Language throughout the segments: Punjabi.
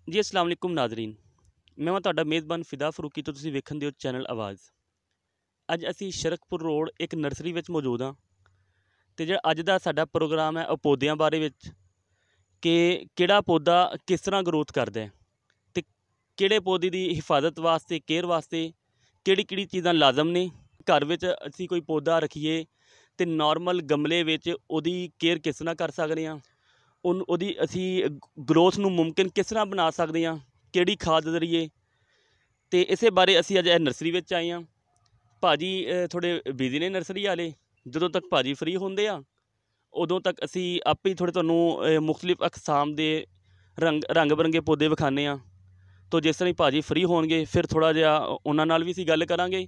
जी अस्सलाम वालेकुम नाज़रीन। मैं ਤੁਹਾਡਾ ਮੇਜ਼ਬਾਨ ਫਿਦਾ ਫਰੂਕੀ ਤੋਂ ਤੁਸੀਂ ਵੇਖਣ ਦਿਓ ਚੈਨਲ ਆਵਾਜ਼। ਅੱਜ ਅਸੀਂ ਸ਼ਰਕਪੁਰ ਰੋਡ ਇੱਕ ਨਰਸਰੀ ਵਿੱਚ ਮੌਜੂਦ ਹਾਂ ਅਤੇ ਜਿਹੜਾ ਅੱਜ ਦਾ ਸਾਡਾ ਪ੍ਰੋਗਰਾਮ ਹੈ ਉਹ ਪੌਦਿਆਂ ਬਾਰੇ ਵਿੱਚ ਕਿ ਕਿਹੜਾ ਪੌਦਾ ਕਿਸ ਤਰ੍ਹਾਂ ਗਰੋਥ ਕਰਦਾ ਹੈ ਅਤੇ ਕਿਹੜੇ ਪੌਦੇ ਦੀ ਹਿਫਾਜ਼ਤ ਵਾਸਤੇ ਕੇਅਰ ਵਾਸਤੇ ਕਿਹੜੀ ਚੀਜ਼ਾਂ ਲਾਜ਼ਮ ਨੇ। ਘਰ ਵਿੱਚ ਅਸੀਂ ਕੋਈ ਪੌਦਾ ਰੱਖੀਏ ਅਤੇ ਨੋਰਮਲ ਗਮਲੇ ਵਿੱਚ ਉਹਦੀ ਕੇਅਰ ਕਿਸ ਤਰ੍ਹਾਂ ਕਰ ਸਕਦੇ ਹਾਂ, ਉਹਦੀ ਅਸੀਂ ਗਰੋਥ ਨੂੰ ਮੁਮਕਿਨ ਕਿਸ ਤਰ੍ਹਾਂ ਬਣਾ ਸਕਦੇ ਹਾਂ, ਕਿਹੜੀ ਖਾਦ ਜ਼ਰੀਏ। ਅਤੇ ਇਸੇ ਬਾਰੇ ਅਸੀਂ ਅੱਜ ਇਹ ਨਰਸਰੀ ਵਿੱਚ ਆਏ ਹਾਂ। ਭਾਜੀ ਥੋੜ੍ਹੇ ਬਿਜ਼ੀ ਨੇ ਨਰਸਰੀ ਵਾਲੇ। ਜਦੋਂ ਤੱਕ ਭਾਜੀ ਫਰੀ ਹੁੰਦੇ ਆ ਉਦੋਂ ਤੱਕ ਅਸੀਂ ਆਪੇ ਹੀ ਥੋੜ੍ਹੇ ਤੁਹਾਨੂੰ ਮੁਖਤਲਿਫ ਅਕਸਾਮ ਦੇ ਰੰਗ ਬਿਰੰਗੇ ਪੌਦੇ ਵਿਖਾਉਂਦੇ ਹਾਂ। ਤਾਂ ਜਿਸ ਤਰ੍ਹਾਂ ਹੀ ਭਾਜੀ ਫਰੀ ਹੋਣਗੇ ਫਿਰ ਥੋੜ੍ਹਾ ਜਿਹਾ ਉਹਨਾਂ ਨਾਲ ਵੀ ਅਸੀਂ ਗੱਲ ਕਰਾਂਗੇ।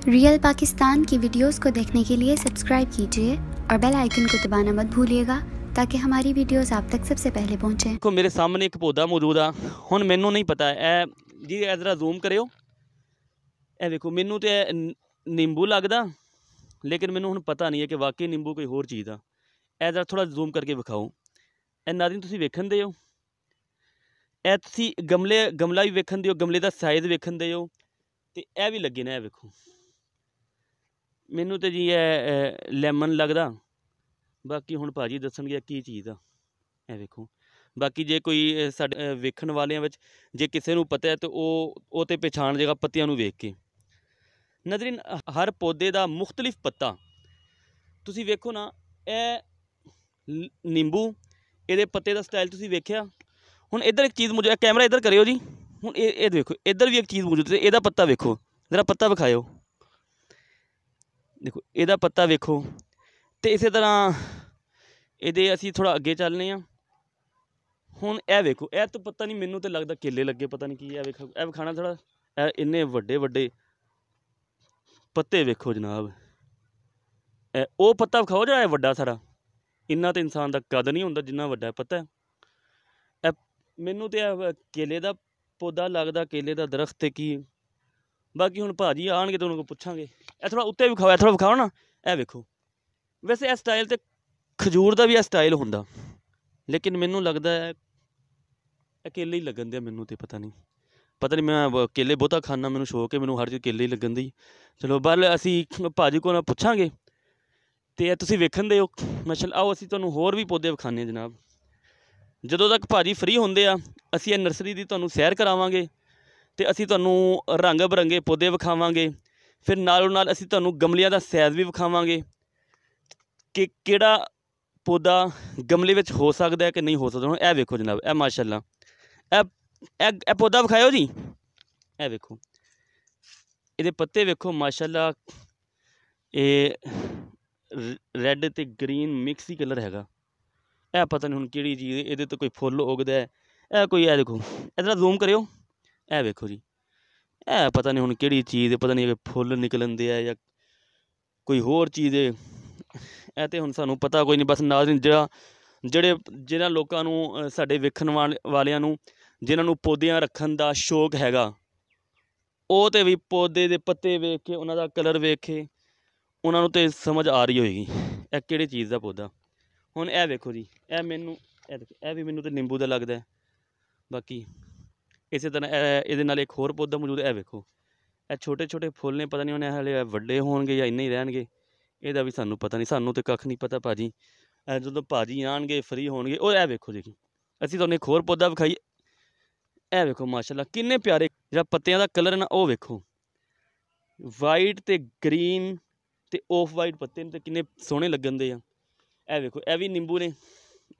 रियल पाकिस्तान की वीडियोस को देखने के लिए सब्सक्राइब कीजिए और बेल आइकन को दबाना मत भूलिएगा ताकि हमारी वीडियोस आप तक सबसे पहले पहुंचे। देखो मेरे सामने एक पौधा मौजूद आ। हुण मैनू नहीं पता जी जरा जूम करियो। ਇਹ ਵੇਖੋ ਮੈਨੂੰ ਤਾਂ ਨਿੰਬੂ ਲੱਗਦਾ ਲੇਕਿਨ ਮੈਨੂੰ ਹੁਣ ਪਤਾ ਨਹੀਂ ਹੈ ਕਿ ਵਾਕਈ ਨਿੰਬੂ ਕੋਈ ਹੋਰ ਚੀਜ਼ ਆ। ਇਹ ਜਰਾ ਥੋੜ੍ਹਾ ਜ਼ੂਮ ਕਰਕੇ ਵਿਖਾਓ। ਇਹ ਨਾਜ਼ਰੀਨ ਤੁਸੀਂ ਵੇਖਣ ਦੇ ਹੋ, ਇਹ ਤੁਸੀਂ ਗਮਲਾ ਵੀ ਵੇਖਣ ਦੇ ਹੋ, ਗਮਲੇ ਦਾ ਸਾਈਜ਼ ਵੇਖਣ ਦੇ ਹੋ ਅਤੇ ਇਹ ਵੀ ਲੱਗੇ ਨੇ। ਇਹ ਵੇਖੋ ਮੈਨੂੰ ਤਾਂ ਜੀ ਇਹ ਲੈਮਨ ਲੱਗਦਾ, ਬਾਕੀ ਹੁਣ ਭਾਜੀ ਦੱਸਣਗੇ ਕੀ ਚੀਜ਼ ਆ। ਇਹ ਵੇਖੋ ਬਾਕੀ ਜੇ ਕੋਈ ਸਾਡੇ ਵੇਖਣ ਵਾਲਿਆਂ ਵਿੱਚ ਜੇ ਕਿਸੇ ਨੂੰ ਪਤਾ ਹੈ ਤਾਂ ਉਹ ਤਾਂ ਪਛਾਣ ਜਾਏਗਾ ਪੱਤਿਆਂ ਨੂੰ ਵੇਖ ਕੇ। ਨਾਜ਼ਰੀਨ ਹਰ ਪੌਦੇ ਦਾ ਮੁਖਤਲਿਫ ਪੱਤਾ ਤੁਸੀਂ ਵੇਖੋ ਨਾ। ਇਹ ਨਿੰਬੂ ਇਹਦੇ ਪੱਤੇ ਦਾ ਸਟਾਈਲ ਤੁਸੀਂ ਵੇਖਿਆ। ਹੁਣ ਇੱਧਰ ਇੱਕ ਚੀਜ਼ ਮੌਜੂਦ, ਕੈਮਰਾ ਇੱਧਰ ਕਰਿਓ ਜੀ। ਹੁਣ ਇਹ ਦੇਖੋ ਇੱਧਰ ਵੀ ਇੱਕ ਚੀਜ਼ ਮੌਜੂਦ ਹੈ। ਇਹਦਾ ਪੱਤਾ ਵੇਖੋ, ਜ਼ਰਾ ਪੱਤਾ ਵਿਖਾਇਓ। ਦੇਖੋ ਇਹਦਾ ਪੱਤਾ ਵੇਖੋ। ਅਤੇ ਇਸੇ ਤਰ੍ਹਾਂ ਇਹਦੇ ਅਸੀਂ ਥੋੜ੍ਹਾ ਅੱਗੇ ਚੱਲਦੇ ਹਾਂ। ਹੁਣ ਇਹ ਵੇਖੋ, ਇਹ ਤਾਂ ਪਤਾ ਨਹੀਂ, ਮੈਨੂੰ ਤਾਂ ਲੱਗਦਾ ਕੇਲੇ ਲੱਗੇ, ਪਤਾ ਨਹੀਂ ਕੀ। ਇਹ ਵੇਖੋ, ਇਹ ਵਿਖਾਉਣਾ ਥੋੜ੍ਹਾ। ਇਹ ਇੰਨੇ ਵੱਡੇ ਪੱਤੇ ਵੇਖੋ ਜਨਾਬ। ਇਹ ਉਹ ਪੱਤਾ ਵਿਖਾਓ ਜਿਹੜਾ ਇਹ ਵੱਡਾ ਸਾਰਾ। ਇੰਨਾ ਤਾਂ ਇਨਸਾਨ ਦਾ ਕੱਦ ਨਹੀਂ ਹੁੰਦਾ ਜਿੰਨਾ ਵੱਡਾ ਪੱਤਾ। ਇਹ ਮੈਨੂੰ ਤਾਂ ਇਹ ਕੇਲੇ ਦਾ ਪੌਦਾ ਲੱਗਦਾ, ਕੇਲੇ ਦਾ ਦਰਖਤ ਅਤੇ ਕੀ। ਬਾਕੀ ਹੁਣ ਭਾਜੀ ਆਉਣਗੇ ਤਾਂ ਉਹਨਾਂ ਕੋਲ ਪੁੱਛਾਂਗੇ। ਇਹ ਥੋੜ੍ਹਾ ਉੱਤੇ ਵਿਖਾਓ, ਇਹ ਥੋੜ੍ਹਾ ਵਿਖਾਓ ਨਾ। ਇਹ ਵੇਖੋ ਵੈਸੇ ਇਹ ਸਟਾਈਲ ਤਾਂ ਖਜੂਰ ਦਾ ਵੀ ਇਹ ਸਟਾਈਲ ਹੁੰਦਾ, ਲੇਕਿਨ ਮੈਨੂੰ ਲੱਗਦਾ ਹੈ ਇਹ ਕੇਲੇ ਹੀ ਲੱਗਣ ਦੇ। ਮੈਨੂੰ ਤਾਂ ਪਤਾ ਨਹੀਂ ਮੈਂ ਕੇਲੇ ਬਹੁਤਾ ਖਾਂਦਾ, ਮੈਨੂੰ ਸ਼ੌਕ ਹੈ, ਮੈਨੂੰ ਹਰ ਚੀਜ਼ ਕੇਲੇ ਹੀ ਲੱਗਣ ਦੀ। ਚਲੋ ਬਾਹਰ ਅਸੀਂ ਭਾਜੀ ਕੋਲ ਪੁੱਛਾਂਗੇ। ਅਤੇ ਇਹ ਤੁਸੀਂ ਵੇਖਣ ਦੇ ਹੋ ਮਾਸ਼ਾਅੱਲਾ। ਆਓ ਅਸੀਂ ਤੁਹਾਨੂੰ ਹੋਰ ਵੀ ਪੌਦੇ ਵਿਖਾਉਂਦੇ ਹਾਂ ਜਨਾਬ। ਜਦੋਂ ਤੱਕ ਭਾਜੀ ਫਰੀ ਹੁੰਦੇ ਆ ਅਸੀਂ ਇਹ ਨਰਸਰੀ ਦੀ ਤੁਹਾਨੂੰ ਸੈਰ ਕਰਾਵਾਂਗੇ ਅਤੇ ਅਸੀਂ ਤੁਹਾਨੂੰ ਰੰਗ ਬਿਰੰਗੇ ਪੌਦੇ ਵਿਖਾਵਾਂਗੇ। ਫਿਰ ਨਾਲੋਂ ਨਾਲ ਅਸੀਂ ਤੁਹਾਨੂੰ ਗਮਲਿਆਂ ਦਾ ਸਾਈਜ਼ ਵੀ ਵਿਖਾਵਾਂਗੇ ਕਿ ਕਿਹੜਾ ਪੌਦਾ ਗਮਲੇ ਵਿੱਚ ਹੋ ਸਕਦਾ ਕਿ ਨਹੀਂ ਹੋ ਸਕਦਾ। ਹੁਣ ਇਹ ਵੇਖੋ ਜਨਾਬ, ਇਹ ਮਾਸ਼ਾਅੱਲਾ ਇਹ ਪੌਦਾ ਵਿਖਾਇਓ ਜੀ। ਇਹ ਵੇਖੋ ਇਹਦੇ ਪੱਤੇ ਵੇਖੋ ਮਾਸ਼ਾਅੱਲਾ। ਇਹ ਰੈੱਡ ਅਤੇ ਗਰੀਨ ਮਿਕਸ ਹੀ ਕਲਰ ਹੈਗਾ। ਇਹ ਪਤਾ ਨਹੀਂ ਹੁਣ ਕਿਹੜੀ ਚੀਜ਼ ਇਹਦੇ ਤੋਂ ਕੋਈ ਫੁੱਲ ਉੱਗਦਾ ਹੈ। ਇਹ ਕੋਈ ਇਹ ਦੇਖੋ, ਇਹਦਾ ਜ਼ੂਮ ਕਰਿਓ। ਇਹ ਵੇਖੋ ਜੀ, ਇਹ ਪਤਾ ਨਹੀਂ ਹੁਣ ਕਿਹੜੀ ਚੀਜ਼, ਪਤਾ ਨਹੀਂ ਫੁੱਲ ਨਿਕਲਣ ਦੇ ਆ ਜਾਂ ਕੋਈ ਹੋਰ ਚੀਜ਼ ਹੈ। ਇਹ ਤਾਂ ਹੁਣ ਸਾਨੂੰ ਪਤਾ ਕੋਈ ਨਹੀਂ। ਬਸ ਨਾਜ਼ਰੀਨ ਜਿਹਨਾਂ ਲੋਕਾਂ ਨੂੰ ਸਾਡੇ ਵੇਖਣ ਵਾਲਿਆਂ ਨੂੰ ਜਿਹਨਾਂ ਨੂੰ ਪੌਦਿਆਂ ਰੱਖਣ ਦਾ ਸ਼ੌਕ ਹੈਗਾ, ਉਹ ਤਾਂ ਵੀ ਪੌਦੇ ਦੇ ਪੱਤੇ ਵੇਖ ਕੇ ਉਹਨਾਂ ਦਾ ਕਲਰ ਵੇਖ ਕੇ ਉਹਨਾਂ ਨੂੰ ਤਾਂ ਸਮਝ ਆ ਰਹੀ ਹੋਏਗੀ ਇਹ ਕਿਹੜੀ ਚੀਜ਼ ਦਾ ਪੌਦਾ। ਹੁਣ ਇਹ ਵੇਖੋ ਜੀ, ਇਹ ਦੇਖੋ, ਇਹ ਵੀ ਮੈਨੂੰ ਤਾਂ ਨਿੰਬੂ ਦਾ ਲੱਗਦਾ। ਬਾਕੀ ਇਸੇ ਤਰ੍ਹਾਂ ਇਹਦੇ ਨਾਲ ਇੱਕ ਹੋਰ ਪੌਦਾ ਮੌਜੂਦ ਹੈ। ਇਹ ਵੇਖੋ ਇਹ ਛੋਟੇ ਫੁੱਲ ਨੇ, ਪਤਾ ਨਹੀਂ ਉਹਨੇ ਹਾਲੇ ਵੱਡੇ ਹੋਣਗੇ ਜਾਂ ਇੰਨੇ ਹੀ ਰਹਿਣਗੇ, ਇਹਦਾ ਵੀ ਸਾਨੂੰ ਪਤਾ ਨਹੀਂ। ਸਾਨੂੰ ਤਾਂ ਕੱਖ ਨਹੀਂ ਪਤਾ ਭਾਜੀ। ਜਦੋਂ ਭਾਜੀ ਆਉਣਗੇ ਫਰੀ ਹੋਣਗੇ ਉਹ ਇਹ ਵੇਖੋ ਜੀ। ਅਸੀਂ ਤੁਹਾਨੂੰ ਇੱਕ ਹੋਰ ਪੌਦਾ ਵਿਖਾਈਏ। ਇਹ ਵੇਖੋ ਮਾਸ਼ਾਅੱਲਾ ਕਿੰਨੇ ਪਿਆਰੇ ਜਿਹੜਾ ਪੱਤਿਆਂ ਦਾ ਕਲਰ ਹੈ ਨਾ, ਉਹ ਵੇਖੋ ਵਾਈਟ ਅਤੇ ਗਰੀਨ ਅਤੇ ਆਫ ਵਾਈਟ ਪੱਤੇ ਨੇ, ਅਤੇ ਕਿੰਨੇ ਸੋਹਣੇ ਲੱਗਣ ਦੇ ਆ। ਇਹ ਵੇਖੋ ਇਹ ਵੀ ਨਿੰਬੂ ਨੇ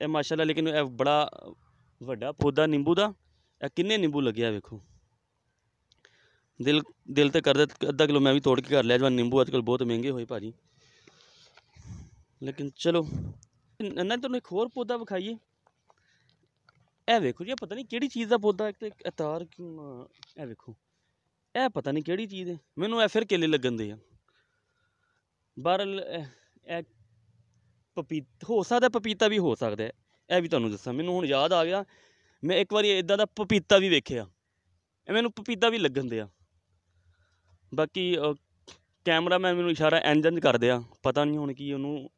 ਇਹ ਮਾਸ਼ਾਅੱਲਾ, ਲੇਕਿਨ ਇਹ ਬੜਾ ਵੱਡਾ ਪੌਦਾ ਨਿੰਬੂ ਦਾ। ਇਹ ਕਿੰਨੇ ਨਿੰਬੂ ਲੱਗਿਆ ਵੇਖੋ। ਦਿਲ ਤਾਂ ਕਰਦਾ ਅੱਧਾ ਕਿਲੋ ਮੈਂ ਵੀ ਤੋੜ ਕੇ ਕਰ ਲਿਆ। ਜਵਾਨ ਨਿੰਬੂ ਅੱਜ ਕੱਲ੍ਹ ਬਹੁਤ ਮਹਿੰਗੇ ਹੋਏ ਭਾਜੀ, ਲੇਕਿਨ ਚਲੋ ਨਾ ਤੁਹਾਨੂੰ ਇੱਕ ਹੋਰ ਪੌਦਾ ਵਿਖਾਈਏ। ਇਹ ਵੇਖੋ ਜੀ, ਇਹ ਪਤਾ ਨਹੀਂ ਕਿਹੜੀ ਚੀਜ਼ ਦਾ ਪੌਦਾ। ਇੱਕ ਤਾਂ ਤਾਰ ਕਿਉਂ, ਇਹ ਵੇਖੋ ਇਹ ਪਤਾ ਨਹੀਂ ਕਿਹੜੀ ਚੀਜ਼ ਹੈ। ਮੈਨੂੰ ਇਹ ਫਿਰ ਕੇਲੇ ਲੱਗਣ ਦੇ ਆ। ਬਹਰਹਾਲ ਇਹ ਹੋ ਸਕਦਾ ਪਪੀਤਾ ਵੀ ਹੋ ਸਕਦਾ। ਇਹ ਵੀ ਤੁਹਾਨੂੰ ਦੱਸਾਂ, ਮੈਨੂੰ ਹੁਣ ਯਾਦ ਆ ਗਿਆ, ਮੈਂ ਇੱਕ ਵਾਰੀ ਇੱਦਾਂ ਦਾ ਪਪੀਤਾ ਵੀ ਵੇਖਿਆ। ਇਹ ਮੈਨੂੰ ਪਪੀਤਾ ਵੀ ਲੱਗਣ ਦਿਆ। ਬਾਕੀ ਕੈਮਰਾਮੈਨ ਮੈਨੂੰ ਇਸ਼ਾਰਾ ਇੰਝ ਕਰ ਦਿਆ, ਪਤਾ ਨਹੀਂ ਹੁਣ ਕੀ ਉਹਨੂੰ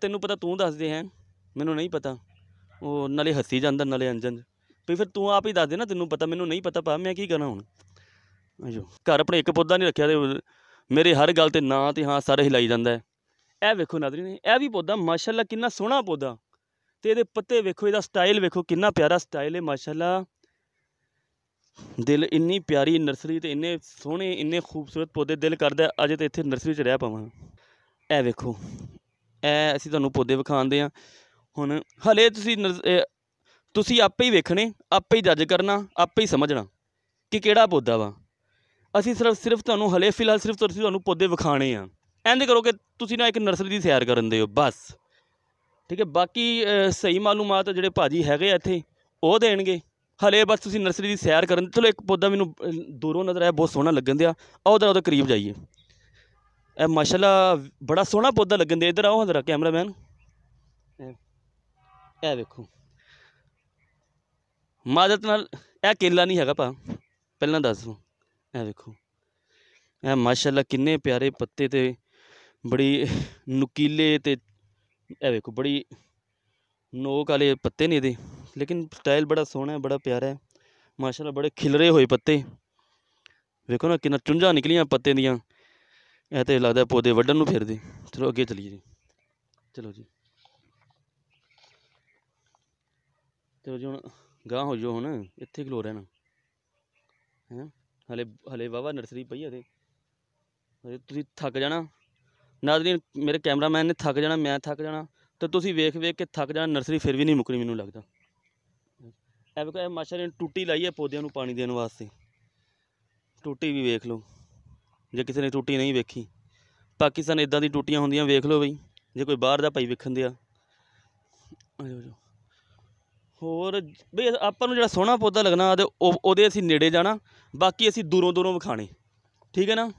ਤੈਨੂੰ ਪਤਾ ਤੂੰ ਦੱਸਦੇ ਹੈ, ਮੈਨੂੰ ਨਹੀਂ ਪਤਾ। ਉਹ ਨਾਲੇ ਹੱਸੀ ਜਾਂਦਾ ਨਾਲੇ ਇੰਝ ਵੀ ਫਿਰ ਤੂੰ ਆਪ ਹੀ ਦੱਸ ਦੇ ਨਾ, ਤੈਨੂੰ ਪਤਾ ਮੈਨੂੰ ਨਹੀਂ ਪਤਾ ਭਾ, ਮੈਂ ਕੀ ਕਰਾਂ ਹੁਣ। ਅਜੋ ਘਰ ਆਪਣੇ ਇੱਕ ਪੌਦਾ ਨਹੀਂ ਰੱਖਿਆ ਤੇ ਮੇਰੇ ਹਰ ਗੱਲ 'ਤੇ ਨਾ ਤੇ ਹਾਂ ਸਾਰੇ ਹਿਲਾਈ ਜਾਂਦਾ ਹੈ। ਇਹ ਵੇਖੋ ਨਾਜ਼ਰੀਨ, ਇਹ ਵੀ ਪੌਦਾ ਮਾਸ਼ਾਅੱਲਾ ਕਿੰਨਾ ਸੋਹਣਾ ਪੌਦਾ, ਅਤੇ ਇਹਦੇ ਪੱਤੇ ਵੇਖੋ, ਇਹਦਾ ਸਟਾਈਲ ਵੇਖੋ ਕਿੰਨਾ ਪਿਆਰਾ ਸਟਾਈਲ ਹੈ ਮਾਸ਼ਾਅੱਲਾ। ਦਿਲ ਇੰਨੀ ਪਿਆਰੀ ਨਰਸਰੀ ਅਤੇ ਇੰਨੇ ਸੋਹਣੇ ਇੰਨੇ ਖੂਬਸੂਰਤ ਪੌਦੇ, ਦਿਲ ਕਰਦਾ ਅਜੇ ਤਾਂ ਇੱਥੇ ਨਰਸਰੀ 'ਚ ਰਹਿ ਪਾਵਾਂ। ਇਹ ਵੇਖੋ, ਇਹ ਅਸੀਂ ਤੁਹਾਨੂੰ ਪੌਦੇ ਵਿਖਾਉਂਦੇ ਹਾਂ। ਹੁਣ ਹਲੇ ਤੁਸੀਂ ਆਪੇ ਹੀ ਵੇਖਣੇ, ਆਪੇ ਹੀ ਜੱਜ ਕਰਨਾ, ਆਪੇ ਹੀ ਸਮਝਣਾ ਕਿ ਕਿਹੜਾ ਪੌਦਾ ਵਾ। ਅਸੀਂ ਸਿਰਫ ਤੁਹਾਨੂੰ ਹਲੇ ਫਿਲਹਾਲ ਸਿਰਫ ਤੁਹਾਨੂੰ ਪੌਦੇ ਵਿਖਾਣੇ ਆ। ਇੰਝ ਕਰੋ ਕਿ ਤੁਸੀਂ ਨਾ ਇੱਕ ਨਰਸਰੀ ਦੀ ਸੈਰ ਕਰਨ ਦੇ ਹੋ ਬਸ, ਠੀਕ ਹੈ। ਬਾਕੀ ਸਹੀ ਮਾਲੂਮਾਤ ਜਿਹੜੇ ਭਾਜੀ ਹੈਗੇ ਆ ਇੱਥੇ ਉਹ ਦੇਣਗੇ। ਹਲੇ ਬਸ ਤੁਸੀਂ ਨਰਸਰੀ ਦੀ ਸੈਰ ਕਰਨ। ਚਲੋ ਇੱਕ ਪੌਦਾ ਮੈਨੂੰ ਦੂਰੋਂ ਨਜ਼ਰ ਆਇਆ, ਬਹੁਤ ਸੋਹਣਾ ਲੱਗਣ ਦਿਆ। ਆਓ ਉਹਦੇ ਕਰੀਬ ਜਾਈਏ। ਇਹ ਮਾਸ਼ਾਅੱਲਾ ਬੜਾ ਸੋਹਣਾ ਪੌਦਾ ਲੱਗਣ ਦਿਆ। ਇੱਧਰ ਆਓ ਜ਼ਰਾ ਕੈਮਰਾਮੈਨ, ਇਹ ਵੇਖੋ ਮਾਜ਼ਰਤ ਨਾਲ ਇਹ ਕੇਲਾ ਨਹੀਂ ਹੈਗਾ ਭਾ, ਪਹਿਲਾਂ ਦੱਸ ਦਿਓ। ਇਹ ਵੇਖੋ, ਇਹ ਮਾਸ਼ਾਅੱਲਾ ਕਿੰਨੇ ਪਿਆਰੇ ਪੱਤੇ ਅਤੇ ਬੜੀ ਨੁਕੀਲੇ ਅਤੇ ਇਹ ਵੇਖੋ ਬੜੀ ਨੋਕ ਵਾਲੇ ਪੱਤੇ ਨੇ ਇਹਦੇ, ਲੇਕਿਨ ਸਟਾਈਲ ਬੜਾ ਸੋਹਣਾ ਹੈ, ਬੜਾ ਪਿਆਰਾ ਹੈ ਮਾਸ਼ਾਅੱਲਾ। ਬੜੇ ਖਿਲਰੇ ਹੋਏ ਪੱਤੇ ਵੇਖੋ ਨਾ, ਕਿੰਨਾ ਚੁੰਝਾਂ ਨਿਕਲੀਆਂ ਪੱਤੇ ਦੀਆਂ। ਇਹ ਤਾਂ ਲੱਗਦਾ ਪੌਦੇ ਵੱਢਣ ਨੂੰ ਫਿਰਦੇ। ਚਲੋ ਅੱਗੇ ਚਲੀਏ ਜੀ, ਚਲੋ ਜੀ, ਚਲੋ ਜੀ। ਹੁਣ ਗਾਂਹ ਹੋ ਜਾਓ, ਹੁਣ ਇੱਥੇ ਖਲੋ ਰਹਿਣਾ ਹੈਂ। ਹਲੇ ਵਾਹਵਾ ਨਰਸਰੀ ਪਈ ਹੈ ਅਤੇ ਤੁਸੀਂ ਥੱਕ ਜਾਣਾ ਨਾਜ਼ਰੀਨ। ਮੇਰੇ ਕੈਮਰਾਮੈਨ ਨੇ ਥੱਕ ਜਾਣਾ, ਮੈਂ ਥੱਕ ਜਾਣਾ, ਅਤੇ ਤੁਸੀਂ ਵੇਖ ਕੇ ਥੱਕ ਜਾਣਾ। ਨਰਸਰੀ ਫਿਰ ਵੀ ਨਹੀਂ ਮੁੱਕਣੀ ਮੈਨੂੰ ਲੱਗਦਾ। ਇਹ ਵੇਖੋ, ਇਹ ਮਾਸ਼ਾਅੱਲਾ ਟੂਟੀ ਲਾਈ ਹੈ ਪੌਦਿਆਂ ਨੂੰ ਪਾਣੀ ਦੇਣ ਵਾਸਤੇ। ਟੂਟੀ ਵੀ ਵੇਖ ਲਓ, ਜੇ ਕਿਸੇ ਨੇ ਟੂਟੀ ਨਹੀਂ ਵੇਖੀ। ਪਾਕਿਸਤਾਨ ਇੱਦਾਂ ਦੀ ਟੂਟੀਆਂ ਹੁੰਦੀਆਂ, ਵੇਖ ਲਓ ਬਈ, ਜੇ ਕੋਈ ਬਾਹਰ ਦਾ ਭਾਈ ਵੇਖਣ ਦਿਆ। ਹੋਰ ਬਈ ਆਪਾਂ ਨੂੰ ਜਿਹੜਾ ਸੋਹਣਾ ਪੌਦਾ ਲੱਗਣਾ ਅਤੇ ਉਹਦੇ ਅਸੀਂ ਨੇੜੇ ਜਾਣਾ, ਬਾਕੀ ਅਸੀਂ ਦੂਰੋਂ ਵਿਖਾਣੇ, ਠੀਕ ਹੈ ਨਾ।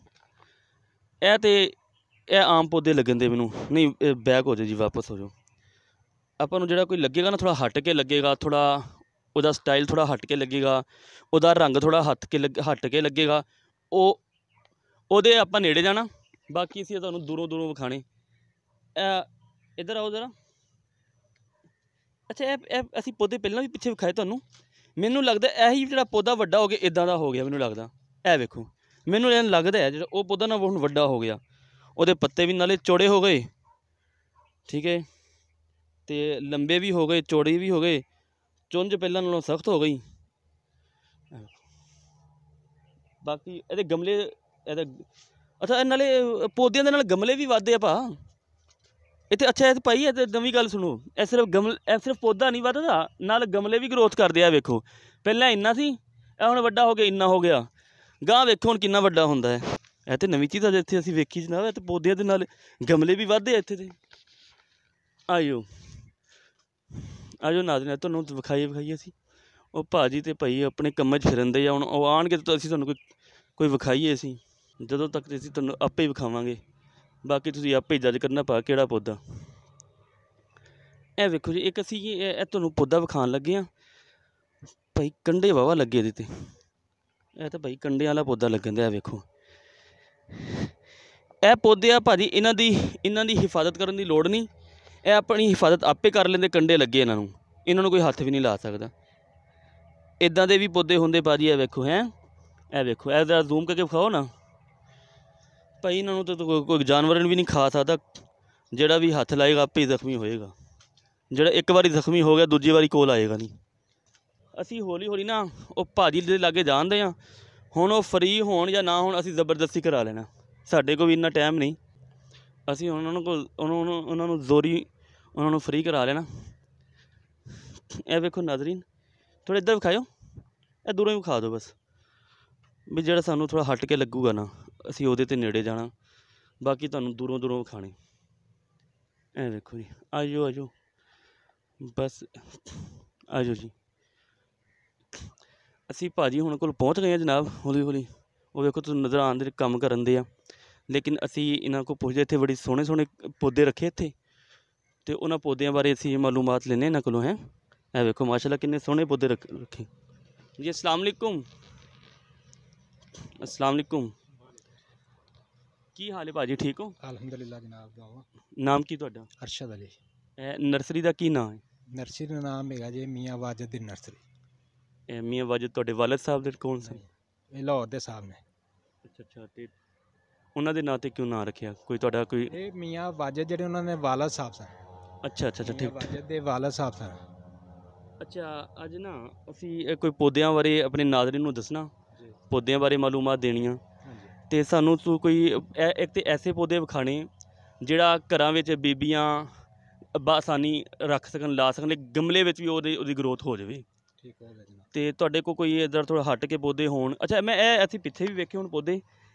ਇਹ ਆਮ ਪੌਦੇ ਲੱਗਣ ਦੇ ਮੈਨੂੰ ਨਹੀਂ। ਬੈਕ ਹੋ ਜਾਓ ਜੀ, ਵਾਪਸ ਹੋ ਜਾਓ। ਆਪਾਂ ਨੂੰ ਜਿਹੜਾ ਕੋਈ ਲੱਗੇਗਾ ਨਾ ਥੋੜ੍ਹਾ ਹਟ ਕੇ ਲੱਗੇਗਾ, ਥੋੜ੍ਹਾ ਉਹਦਾ ਸਟਾਈਲ ਥੋੜ੍ਹਾ ਹਟ ਕੇ ਲੱਗੇਗਾ, ਉਹਦਾ ਰੰਗ ਥੋੜ੍ਹਾ ਹਟ ਕੇ ਲੱਗੇਗਾ, ਉਹਦੇ ਆਪਾਂ ਨੇੜੇ ਜਾਣਾ, ਬਾਕੀ ਅਸੀਂ ਤੁਹਾਨੂੰ ਦੂਰੋਂ ਵਿਖਾਣੇ। ਇੱਧਰ ਆਓ ਜ਼ਰਾ। ਅੱਛਾ, ਇਹ ਅਸੀਂ ਪੌਦੇ ਪਹਿਲਾਂ ਵੀ ਪਿੱਛੇ ਵਿਖਾਏ ਤੁਹਾਨੂੰ। ਮੈਨੂੰ ਲੱਗਦਾ ਇਹੀ ਜਿਹੜਾ ਪੌਦਾ ਵੱਡਾ ਹੋ ਗਿਆ ਇੱਦਾਂ ਦਾ ਹੋ ਗਿਆ ਮੈਨੂੰ ਲੱਗਦਾ। ਇਹ ਵੇਖੋ, ਮੈਨੂੰ ਇਹ ਲੱਗਦਾ ਹੈ ਜਿਹੜਾ ਉਹ ਪੌਦਾ ਨਾ ਹੁਣ ਵੱਡਾ ਹੋ ਗਿਆ। ਉਹਦੇ ਪੱਤੇ ਵੀ ਨਾਲੇ ਚੌੜੇ ਹੋ ਗਏ, ਠੀਕ ਹੈ, ਅਤੇ ਲੰਬੇ ਵੀ ਹੋ ਗਏ, ਚੌੜੇ ਵੀ ਹੋ ਗਏ, ਚੁੰਝ ਪਹਿਲਾਂ ਨਾਲੋਂ ਸਖਤ ਹੋ ਗਈ। ਬਾਕੀ ਇਹਦੇ ਗਮਲੇ ਅੱਛਾ, ਇਹ ਨਾਲੇ ਪੌਦਿਆਂ ਦੇ ਨਾਲ ਗਮਲੇ ਵੀ ਵੱਧਦੇ ਆ ਭਾ ਇੱਥੇ। ਅੱਛਾ ਇਹ ਭਾਈ, ਇਹ ਤਾਂ ਨਵੀਂ ਗੱਲ ਸੁਣੋ, ਇਹ ਸਿਰਫ ਪੌਦਾ ਨਹੀਂ ਵੱਧਦਾ, ਨਾਲ ਗਮਲੇ ਵੀ ਗਰੋਥ ਕਰਦੇ ਆ। ਵੇਖੋ ਪਹਿਲਾਂ ਇੰਨਾ ਸੀ, ਇਹ ਹੁਣ ਵੱਡਾ ਹੋ ਗਿਆ, ਇੰਨਾ ਹੋ ਗਿਆ। ਗਾਂਹ ਵੇਖੋ ਹੁਣ ਕਿੰਨਾ ਵੱਡਾ ਹੁੰਦਾ ਹੈ। ਇਹ ਤਾਂ ਨਵੀਂ ਚੀਜ਼ ਆ ਇੱਥੇ ਅਸੀਂ ਵੇਖੀ ਜਨਾਬ। ਇਹ ਤਾਂ ਪੌਦਿਆਂ ਦੇ ਨਾਲ ਗਮਲੇ ਵੀ ਵੱਧਦੇ ਆ ਇੱਥੇ। ਤੇ ਆਇਓ ਨਾਜ਼ਰੀਨ, ਤੁਹਾਨੂੰ ਵਿਖਾਈਏ ਅਸੀਂ। ਉਹ ਭਾਜੀ ਅਤੇ ਭਾਈ ਆਪਣੇ ਕੰਮਾਂ 'ਚ ਫਿਰਨ ਦੇ ਆ। ਹੁਣ ਉਹ ਆਉਣਗੇ ਤਾਂ ਅਸੀਂ ਤੁਹਾਨੂੰ ਕੋਈ ਵਿਖਾਈਏ। ਅਸੀਂ ਜਦੋਂ ਤੱਕ ਅਸੀਂ ਤੁਹਾਨੂੰ ਆਪੇ ਹੀ ਵਿਖਾਵਾਂਗੇ, ਬਾਕੀ ਤੁਸੀਂ ਆਪੇ ਹੀ ਜੱਜ ਕਰਨਾ ਭਾ ਕਿਹੜਾ ਪੌਦਾ। ਇਹ ਵੇਖੋ ਜੀ, ਇੱਕ ਅਸੀਂ ਇਹ ਤੁਹਾਨੂੰ ਪੌਦਾ ਵਿਖਾਉਣ ਲੱਗੇ ਹਾਂ ਭਾਈ। ਕੰਡੇ ਵਾਹਵਾ ਲੱਗੇ ਇਹਦੇ 'ਤੇ। ਇਹ ਤਾਂ ਭਾਈ ਕੰਡਿਆਂ ਵਾਲਾ ਪੌਦਾ ਲੱਗਣ ਦਿਆ। ਵੇਖੋ ਇਹ ਪੌਦੇ ਆ ਭਾਜੀ, ਇਹਨਾਂ ਦੀ ਹਿਫਾਜ਼ਤ ਕਰਨ ਦੀ ਲੋੜ ਨਹੀਂ। ਇਹ ਆਪਣੀ ਹਿਫਾਜ਼ਤ ਆਪੇ ਕਰ ਲੈਂਦੇ। ਕੰਡੇ ਲੱਗੇ ਇਹਨਾਂ ਨੂੰ ਕੋਈ ਹੱਥ ਵੀ ਨਹੀਂ ਲਾ ਸਕਦਾ। ਇੱਦਾਂ ਦੇ ਵੀ ਪੌਦੇ ਹੁੰਦੇ ਭਾਜੀ। ਇਹ ਵੇਖੋ ਇਹ ਵੇਖੋ, ਇਹ ਜ਼ਰਾ ਜ਼ੂਮ ਕਰਕੇ ਵਿਖਾਓ ਨਾ ਭਾਈ। ਇਹਨਾਂ ਨੂੰ ਤਾਂ ਕੋਈ ਜਾਨਵਰ ਵੀ ਨਹੀਂ ਖਾ ਸਕਦਾ। ਜਿਹੜਾ ਵੀ ਹੱਥ ਲਾਏਗਾ ਆਪੇ ਹੀ ਜ਼ਖਮੀ ਹੋਏਗਾ। ਜਿਹੜਾ ਇੱਕ ਵਾਰੀ ਜ਼ਖਮੀ ਹੋ ਗਿਆ ਦੂਜੀ ਵਾਰੀ ਕੋਲ ਆਏਗਾ ਨਹੀਂ। ਅਸੀਂ ਹੌਲੀ ਨਾ ਉਹ ਭਾਜੀ ਦੇ ਲਾਗੇ ਜਾਣਦੇ ਹਾਂ। ਹੁਣ ਉਹ ਫਰੀ ਹੋਣ ਜਾਂ ਨਾ ਹੋਣ, ਅਸੀਂ ਜ਼ਬਰਦਸਤੀ ਕਰਾ ਲੈਣਾ। ਸਾਡੇ ਕੋਲ ਵੀ ਇੰਨਾ ਟਾਈਮ ਨਹੀਂ। ਅਸੀਂ ਉਹਨਾਂ ਨੂੰ ਜ਼ੋਰੀ ਉਹਨਾਂ ਨੂੰ ਫਰੀ ਕਰਾ ਲੈਣਾ। ਇਹ ਵੇਖੋ ਨਾਜ਼ਰੀਨ, ਥੋੜ੍ਹਾ ਇੱਧਰ ਵਿਖਾਇਓ, ਇਹ ਦੂਰੋਂ ਹੀ ਵਿਖਾ ਦਿਓ ਬਸ, ਵੀ ਜਿਹੜਾ ਸਾਨੂੰ ਥੋੜ੍ਹਾ ਹਟ ਕੇ ਲੱਗੂਗਾ ਨਾ, ਅਸੀਂ ਉਹਦੇ 'ਤੇ ਨੇੜੇ ਜਾਣਾ, ਬਾਕੀ ਤੁਹਾਨੂੰ ਦੂਰੋਂ ਵਿਖਾਣੇ। ਇਹ ਵੇਖੋ ਜੀ, ਆਜੋ ਬਸ, ਆਜੋ ਜੀ। ਅਸੀਂ ਭਾਜੀ ਹੁਣ ਕੋਲ ਪਹੁੰਚ ਗਏ ਹਾਂ ਜਨਾਬ। ਹੌਲੀ ਉਹ ਵੇਖੋ ਤੁਹਾਨੂੰ ਨਜ਼ਰ ਆਉਂਦੇ ਕੰਮ ਕਰਨ ਦੇ ਆ। ਲੇਕਿਨ ਅਸੀਂ ਇਹਨਾਂ ਕੋਲ ਪੁੱਛਦੇ, ਇੱਥੇ ਬੜੇ ਸੋਹਣੇ ਪੌਦੇ ਰੱਖੇ ਇੱਥੇ, ਅਤੇ ਉਹਨਾਂ ਪੌਦਿਆਂ ਬਾਰੇ ਅਸੀਂ ਮਾਲੂਮਾਤ ਲੈਂਦੇ ਇਹਨਾਂ ਕੋਲੋਂ। ਇਹ ਵੇਖੋ ਮਾਸ਼ਾਅੱਲਾ ਕਿੰਨੇ ਸੋਹਣੇ ਪੌਦੇ ਰੱਖੇ ਜੀ। अस्सलाम वालेकुम। ਕੀ ਹਾਲ ਹੈ ਭਾਜੀ, ਠੀਕ ਹੋ? ਅਲਹਮਦੁਲਿਲਾ ਜਨਾਬ। ਨਾਮ ਕੀ ਤੁਹਾਡਾ? ਅਰਸ਼ਦ ਅਲੀ। ਨਰਸਰੀ ਦਾ ਕੀ ਨਾਮ ਹੈ? ਨਰਸਰੀ ਦਾ ਨਾਮ ਹੈਗਾ ਜੀ ਮੀਆਂ ਵਾਜਦ ਦੀ ਨਰਸਰੀ। ਮੀਆਂ ਵਾਜਦ ਤੁਹਾਡੇ ਵਾਲਦ ਸਾਹਿਬ ਦੇ ਕੌਣ ਸੀ? ਇਹ ਲਾਹੌਰ ਦੇ ਸਾਹਿਬ ਨੇ। ਅੱਛਾ ਅੱਛਾ, ਤੇ ਉਹਨਾਂ ਦੇ ਨਾਂ 'ਤੇ ਕਿਉਂ ਨਾਂ ਰੱਖਿਆ? ਕੋਈ ਤੁਹਾਡਾ ਕੋਈ? ਇਹ ਮੀਆਂ ਵਾਜਦ ਜਿਹੜੇ ਉਹਨਾਂ ਦੇ ਵਾਲਦ ਸਾਹਿਬ ਸਨ। ਅੱਛਾ ਅੱਛਾ ਅੱਛਾ, ਮੀਆਂ ਠੀਕ। ਵਾਜਦ ਦੇ ਵਾਲਦ ਸਾਹਿਬ ਸਨ। ਅੱਛਾ, ਅੱਜ ਨਾ ਅਸੀਂ ਕੋਈ ਪੌਦਿਆਂ ਬਾਰੇ ਆਪਣੇ ਨਾਜ਼ਰੀਨ ਨੂੰ ਦੱਸਣਾ, ਪੌਦਿਆਂ ਬਾਰੇ ਮਾਲੂਮਾਤ ਦੇਣੀਆਂ, ਹਾਂਜੀ ਤੇ ਸਾਨੂੰ ਤੂੰ ਕੋਈ ਇੱਕ ਤੇ ਐਸੇ ਪੌਦੇ ਵਿਖਾਣੇ ਜਿਹੜਾ ਘਰਾਂ ਵਿੱਚ ਬੀਬੀਆਂ ਬਾਸਾਨੀ ਰੱਖ ਸਕਣ, ਲਾ ਸਕਣ, ਗਮਲੇ ਵਿੱਚ ਵੀ ਉਹਦੀ ਗਰੋਥ ਹੋ ਜਾਵੇ। ਠੀਕ ਹੋ ਗਿਆ ਜਨਾਬ। ਤੇ ਤੁਹਾਡੇ ਕੋਲ ਕੋਈ ਇੱਧਰ ਥੋੜ੍ਹਾ ਹਟ ਕੇ ਪੌਦੇ ਹੋਣ? ਅੱਛਾ, ਮੈਂ ਇਹ ਅਸੀਂ ਪਿੱਛੇ ਵੀ ਵੇਖੇ ਹੁਣ ਪੌਦੇ,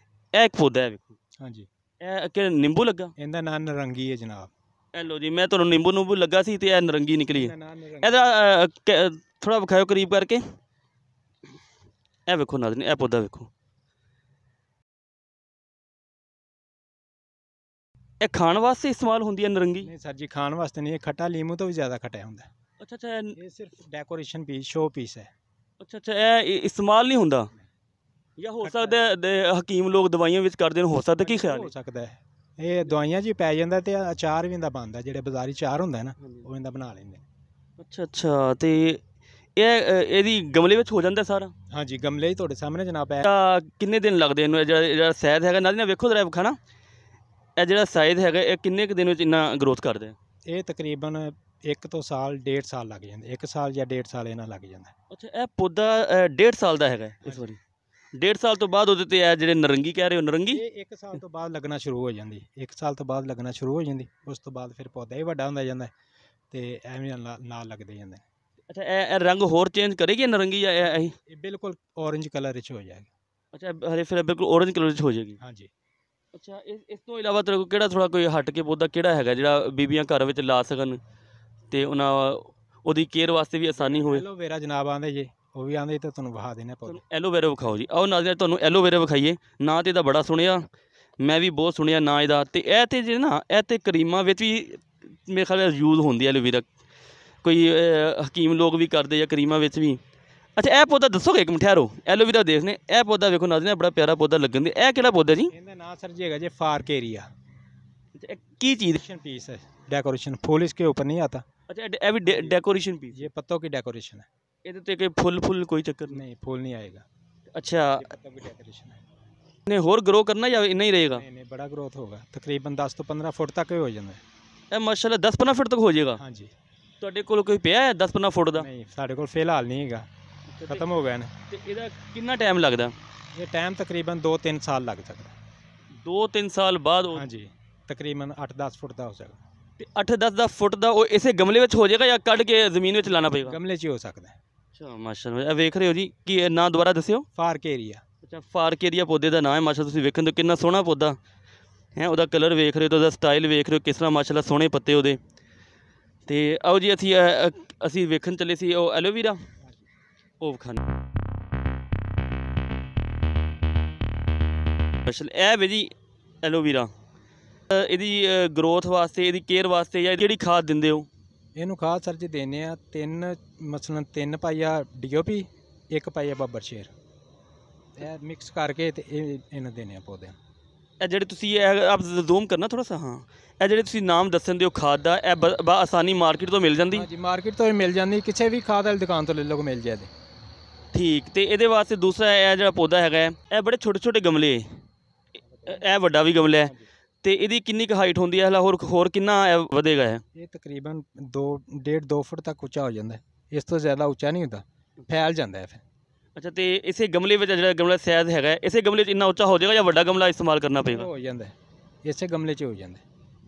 ਇਹ ਇੱਕ ਪੌਦਾ ਹੈ ਵੇਖੋ, ਹਾਂਜੀ, ਇਹ ਕਿ ਨਿੰਬੂ ਲੱਗਾ? ਇਹਦਾ ਨਾਂ ਨਰੰਗੀ ਹੈ ਜਨਾਬ। ਇਹ ਲਓ ਜੀ, ਮੈਂ ਤੁਹਾਨੂੰ ਨਿੰਬੂ ਲੱਗਾ ਸੀ ਤੇ ਇਹ ਨਰੰਗੀ ਨਿਕਲੀ ਹੈ। ਇਹਦਾ ਨਾਂ ਨਰੰਗੀ। ਇਹਦਾ ਥੋੜ੍ਹਾ ਵਿਖਾਇਓ ਕਰੀਬ ਕਰਕੇ, ਇਹ ਵੇਖੋ ਨਾਜ਼ਰੀਨ, ਇਹ ਪੌਦਾ ਵੇਖੋ, ਇਹ ਖਾਣ ਵਾਸਤੇ ਇਸਤੇਮਾਲ ਹੁੰਦੀ ਹੈ ਨਰੰਗੀ? ਨਹੀਂ ਸਰ ਜੀ, ਖਾਣ ਵਾਸਤੇ ਨਹੀਂ, ਇਹ ਖੱਟਾ ਲੀਮੂ ਤੋਂ ਵੀ ਜ਼ਿਆਦਾ ਖੱਟਾ ਹੁੰਦਾ। ਅੱਛਾ ਅੱਛਾ, ਇਹ ਸਿਰਫ ਡੈਕੋਰੇਸ਼ਨ ਪੀਸ, ਸ਼ੋ ਪੀਸ ਹੈ। ਅੱਛਾ ਅੱਛਾ, ਇਹ ਇਸਤੇਮਾਲ ਨਹੀਂ ਹੁੰਦਾ? ਜਾਂ ਹੋ ਸਕਦਾ ਹਕੀਮ ਲੋਕ ਦਵਾਈਆਂ ਵਿੱਚ ਕਰਦੇ ਨੇ, ਹੋ ਸਕਦਾ, ਕੀ ਖਿਆਲ ਹੋ ਹੈ? ਸਕਦਾ ਹੈ, ਇਹ ਦਵਾਈਆਂ 'ਚ ਹੀ ਪੈ ਜਾਂਦਾ ਤੇ ਅਚਾਰ ਵੀ ਇਹਦਾ ਬਣਦਾ, ਜਿਹੜੇ ਬਾਜ਼ਾਰੀ ਅਚਾਰ ਹੁੰਦਾ ਨਾ ਉਹ ਇਹਦਾ ਬਣਾ ਲੈਂਦੇ। ਅੱਛਾ ਅੱਛਾ, ਤੇ ਇਹਦੀ ਗਮਲੇ ਵਿੱਚ ਹੋ ਜਾਂਦਾ ਸਾਰਾ? ਹਾਂਜੀ, ਗਮਲੇ ਹੀ ਤੁਹਾਡੇ ਸਾਹਮਣੇ ਜਨਾਬ ਹੈ। ਕਿੰਨੇ ਦਿਨ ਲੱਗਦੇ ਇਹਨੂੰ? ਜਿਹੜਾ ਸਾਈਜ਼ ਹੈਗਾ ਨਾਜ਼ਰੀਨ ਵੇਖੋ ਜ਼ਰਾ ਵਿਖਾਣਾ, ਇਹ ਜਿਹੜਾ ਸਾਈਜ਼ ਹੈਗਾ ਇਹ ਕਿੰਨੇ ਕੁ ਦਿਨ ਵਿੱਚ ਇੰਨਾ ਗਰੋਥ ਕਰਦੇ? ਇਹ ਤਕਰੀਬਨ 1 ਤੋਂ ਸਾਲ 1.5 ਸਾਲ ਲੱਗ ਜਾਂਦੇ, 1 ਸਾਲ ਜਾਂ 1.5 ਸਾਲ ਇਹਨਾਂ ਲੱਗ ਜਾਂਦਾ। ਅੱਛਾ, ਇਹ ਪੌਦਾ 1.5 ਸਾਲ ਦਾ ਹੈਗਾ ਇਸ ਵਾਰੀ? 1.5 ਸਾਲ ਤੋਂ ਬਾਅਦ ਉਹਦੇ ਤੇ ਇਹ ਜਿਹੜੇ ਨਰੰਗੀ ਕਹਿ ਰਹੇ ਹੋ, ਨਰੰਗੀ ਇਹ 1 ਸਾਲ ਤੋਂ ਬਾਅਦ ਲੱਗਣਾ ਸ਼ੁਰੂ ਹੋ ਜਾਂਦੀ, 1 ਸਾਲ ਤੋਂ ਬਾਅਦ ਲੱਗਣਾ ਸ਼ੁਰੂ ਹੋ ਜਾਂਦੀ। ਉਸ ਤੋਂ ਬਾਅਦ ਫਿਰ ਪੌਦਾ ਹੀ ਵੱਡਾ ਹੁੰਦਾ ਜਾਂਦਾ ਤੇ ਐਵੇਂ ਨਾਲ ਲੱਗਦੇ ਜਾਂਦੇ। ਅੱਛਾ, ਇਹ ਰੰਗ ਹੋਰ ਚੇਂਜ ਕਰੇਗੀ ਨਰੰਗੀ ਜਾਂ ਇਹੀ? ਇਹ ਬਿਲਕੁਲ ਔਰੇਂਜ ਕਲਰ ਵਿੱਚ ਹੋ ਜਾਏਗਾ। ਅੱਛਾ, ਹਰੇ ਫਿਰ ਬਿਲਕੁਲ ਔਰੇਂਜ ਕਲਰ ਵਿੱਚ ਹੋ ਜਾਏਗੀ? ਹਾਂਜੀ। ਅੱਛਾ, ਇਸ ਤੋਂ ਇਲਾਵਾ ਤੇਰੇ ਕੋਲ ਕਿਹੜਾ ਥੋੜ੍ਹਾ ਕੋਈ ਹਟ ਕੇ ਪੌਦਾ ਕਿਹੜਾ ਹੈਗਾ ਜਿਹੜਾ ਬੀਬੀਆਂ ਘਰ ਵਿੱਚ ਲਾ ਸਕਣ ਤੇ ਉਹਦੀ ਕੇਅਰ ਵਾਸਤੇ ਵੀ ਆਸਾਨੀ ਹੋਵੇ? ਐਲੋਵੇਰਾ ਜਨਾਬ ਆਂਦੇ ਜੇ, ਉਹ ਵੀ ਆਂਦੇ ਤੇ ਤੁਹਾਨੂੰ ਵਿਖਾ ਦੇਣਾ ਪੌਦਾ। ਐਲੋਵੇਰਾ ਵਿਖਾਓ ਜੀ, ਆਓ ਨਾਜ਼ਰੀਨ ਤੁਹਾਨੂੰ ਐਲੋਵੇਰਾ ਵਿਖਾਈਏ। ਨਾਂ ਤੇ ਇਹਦਾ ਬੜਾ ਸੁਣਿਆ, ਮੈਂ ਵੀ ਬਹੁਤ ਸੁਣਿਆ ਨਾਂ ਇਹਦਾ, ਤੇ ਇਹ ਤੇ ਜੇ ਨਾ ਇਹ ਤੇ ਕਰੀਮਾਂ ਵਿੱਚ ਵੀ ਮੇਰੇ ਖਿਆਲ ਯੂਜ਼ ਹੁੰਦੀ ਹੈ ਐਲੋਵੇਰਾ, ਕੋਈ ਹਕੀਮ ਲੋਕ ਵੀ ਕਰਦੇ ਆ ਕਰੀਮਾਂ ਵਿੱਚ ਵੀ। ਅੱਛਾ, ਇਹ ਪੌਦਾ ਦੱਸੋਗੇ? ਇੱਕ ਮਿੰਟ ਠਹਿਰੋ, ਐਲੋਵੇਰਾ ਦੇਖਦੇ, ਇਹ ਪੌਦਾ ਵੇਖੋ ਨਾਜ਼ਰੀਨ, ਬੜਾ ਪਿਆਰਾ ਪੌਦਾ ਲੱਗਣ ਦੇ। ਇਹ ਕਿਹੜਾ ਪੌਦਾ ਜੀ? ਇਹਦਾ ਨਾਂ सर जी है जी फारकेरिया। ਇਹ ਕੀ ਚੀਜ਼? पीस है, डेकोरेशन, फूल इसके ऊपर नहीं आता। ਅੱਛਾ, ਇਹ ਵੀ ਡੈਕੋਰੇਸ਼ਨ ਪੀਸ? ये पत्तों की डेकोरेशन है। ਇਹਦੇ ਤੇ ਕੋਈ ਫੁੱਲ ਕੋਈ ਚੱਕਰ ਨਹੀਂ? नहीं, फूल नहीं आएगा। ਅੱਛਾ, ये पत्तों की डेकोरेशन है। ਨੇ ਹੋਰ ਗਰੋ ਕਰਨਾ ਜਾਂ ਇੰਨਾ ਹੀ ਰਹੇਗਾ? नहीं, बड़ा ग्रोथ होगा, तकरीबन 10 तो 15 फुट तक ही हो जाता है। ਇਹ ਮਾਸ਼ਾਅੱਲਾ 10-15 ਫੁੱਟ ਤੱਕ ਹੋ ਜਾਏਗਾ? हाँ जी। ਤੁਹਾਡੇ ਕੋਲ ਕੋਈ ਪਿਆ ਹੈ 10-15 ਫੁੱਟ ਦਾ? नहीं, साढ़े को फिलहाल नहीं है, खत्म हो गए ने। ਤੇ ਇਹਦਾ ਕਿੰਨਾ ਟਾਈਮ ਲੱਗਦਾ? ये टाइम तकरीबन 2-3 साल लग सकता है। 2-3 ਸਾਲ ਬਾਅਦ हाँ जी, तकरीबन 8-10 फुट का हो सकता है। ਤੇ 8-10 ਫੁੱਟ ਦਾ ਉਹ ਇਸੇ ਗਮਲੇ ਵਿੱਚ ਹੋ ਜਾਏਗਾ ਜਾਂ ਕੱਢ ਕੇ ਜ਼ਮੀਨ ਵਿੱਚ ਲਾਣਾ ਪਏਗਾ? गमले च ही हो सकता है। ਅੱਛਾ ਮਾਸ਼ਾਅੱਲਾ, ਇਹ ਵੇਖ ਰਹੇ ਹੋ ਜੀ, ਕੀ ਇਹ ਨਾਂ ਦੁਬਾਰਾ ਦੱਸਿਓ? फारकेरिया। ਅੱਛਾ, ਫਾਰਕੇਰੀਆ ਪੌਦੇ ਦਾ ਨਾਂ ਹੈ। ਮਾਸ਼ਾਅੱਲਾ ਤੁਸੀਂ ਵੇਖਣ ਤੋਂ ਕਿੰਨਾ ਸੋਹਣਾ ਪੌਦਾ ਹੈ, ਉਹਦਾ ਕਲਰ ਵੇਖ ਰਹੇ ਹੋ, ਉਹਦਾ ਸਟਾਈਲ ਵੇਖ ਰਹੇ ਹੋ ਕਿਸ ਤਰ੍ਹਾਂ, ਮਾਸ਼ਾਅੱਲਾ ਸੋਹਣੇ ਪੱਤੇ ਉਹਦੇ। ਤੇ ਆਓ ਜੀ ਅਸੀਂ ਵੇਖਣ ਚੱਲੇ ਸੀ ਉਹ ਐਲੋਵੇਰਾ, ਉਹ ਵਿਖਾਣਾ। ਮਾਸ਼ਾਅੱਲਾ ਇਹ ਵੇ ਜੀ ਐਲੋਵੇਰਾ, ਇਹਦੀ ਗਰੋਥ ਵਾਸਤੇ, ਇਹਦੀ ਕੇਅਰ ਵਾਸਤੇ ਜਾਂ ਕਿਹੜੀ ਖਾਦ ਦਿੰਦੇ ਹੋ? ਇਹਨੂੰ ਖਾਦ ਸਰ ਜੀ ਦੇਨੇ ਆ 3 ਪਾਈਆ DOP, 1 ਪਾਈਆ ਬੱਬਰ ਸ਼ੇਰ, ਇਹ ਮਿਕਸ ਕਰਕੇ ਤੇ ਇਹਨੂੰ ਦੇਨੇ ਆ ਪੌਦੇ। ਇਹ ਜਿਹੜੇ ਤੁਸੀਂ ਆਪ ਜ਼ੂਮ ਕਰਨਾ ਥੋੜਾ ਸਾ, ਹਾਂ, ਇਹ ਜਿਹੜੇ ਤੁਸੀਂ ਨਾਮ ਦੱਸਣ ਦਿਓ ਖਾਦ ਦਾ, ਇਹ ਆਸਾਨੀ ਮਾਰਕੀਟ ਤੋਂ ਮਿਲ ਜਾਂਦੀ? ਹਾਂਜੀ, ਮਾਰਕੀਟ ਤੋਂ ਹੀ ਮਿਲ ਜਾਂਦੀ, ਕਿਸੇ ਵੀ ਖਾਦ ਵਾਲੀ ਦੁਕਾਨ ਤੋਂ ਲੈ ਲਓ, ਮਿਲ ਜਾਏ। ਠੀਕ, ਤੇ ਇਹਦੇ ਵਾਸਤੇ ਦੂਸਰਾ ਇਹ ਜਿਹੜਾ ਪੌਦਾ ਹੈਗਾ ਇਹ ਬੜੇ ਛੋਟੇ ਛੋਟੇ ਗਮਲੇ, ਇਹ ਵੱਡਾ ਵੀ ਗਮਲਾ ਹੈ, ਤੇ ਇਹਦੀ ਕਿੰਨੀ ਕੁ ਹਾਈਟ ਹੁੰਦੀ ਹੈ? ਹੋਰ ਕਿੰਨਾ ਵਧੇਗਾ ਇਹ ਤਕਰੀਬਨ 1.5-2 ਫੁੱਟ ਤੱਕ ਉੱਚਾ ਹੋ ਜਾਂਦਾ, ਇਸ ਤੋਂ ਜ਼ਿਆਦਾ ਉੱਚਾ ਨਹੀਂ ਹੁੰਦਾ, ਫੈਲ ਜਾਂਦਾ ਹੈ ਫਿਰ। ਅੱਛਾ, ਤੇ ਇਸੇ ਗਮਲੇ ਵਿੱਚ ਜਿਹੜਾ ਗਮਲਾ ਸਾਈਜ਼ ਹੈਗਾ, ਇਸੇ ਗਮਲੇ 'ਚ ਇੰਨਾ ਉੱਚਾ ਹੋ ਜਾਏਗਾ ਜਾਂ ਵੱਡਾ ਗਮਲਾ ਇਸਤੇਮਾਲ ਕਰਨਾ ਪਏਗਾ? ਹੋ ਜਾਂਦਾ, ਇਸੇ ਗਮਲੇ 'ਚ ਹੋ ਜਾਂਦਾ।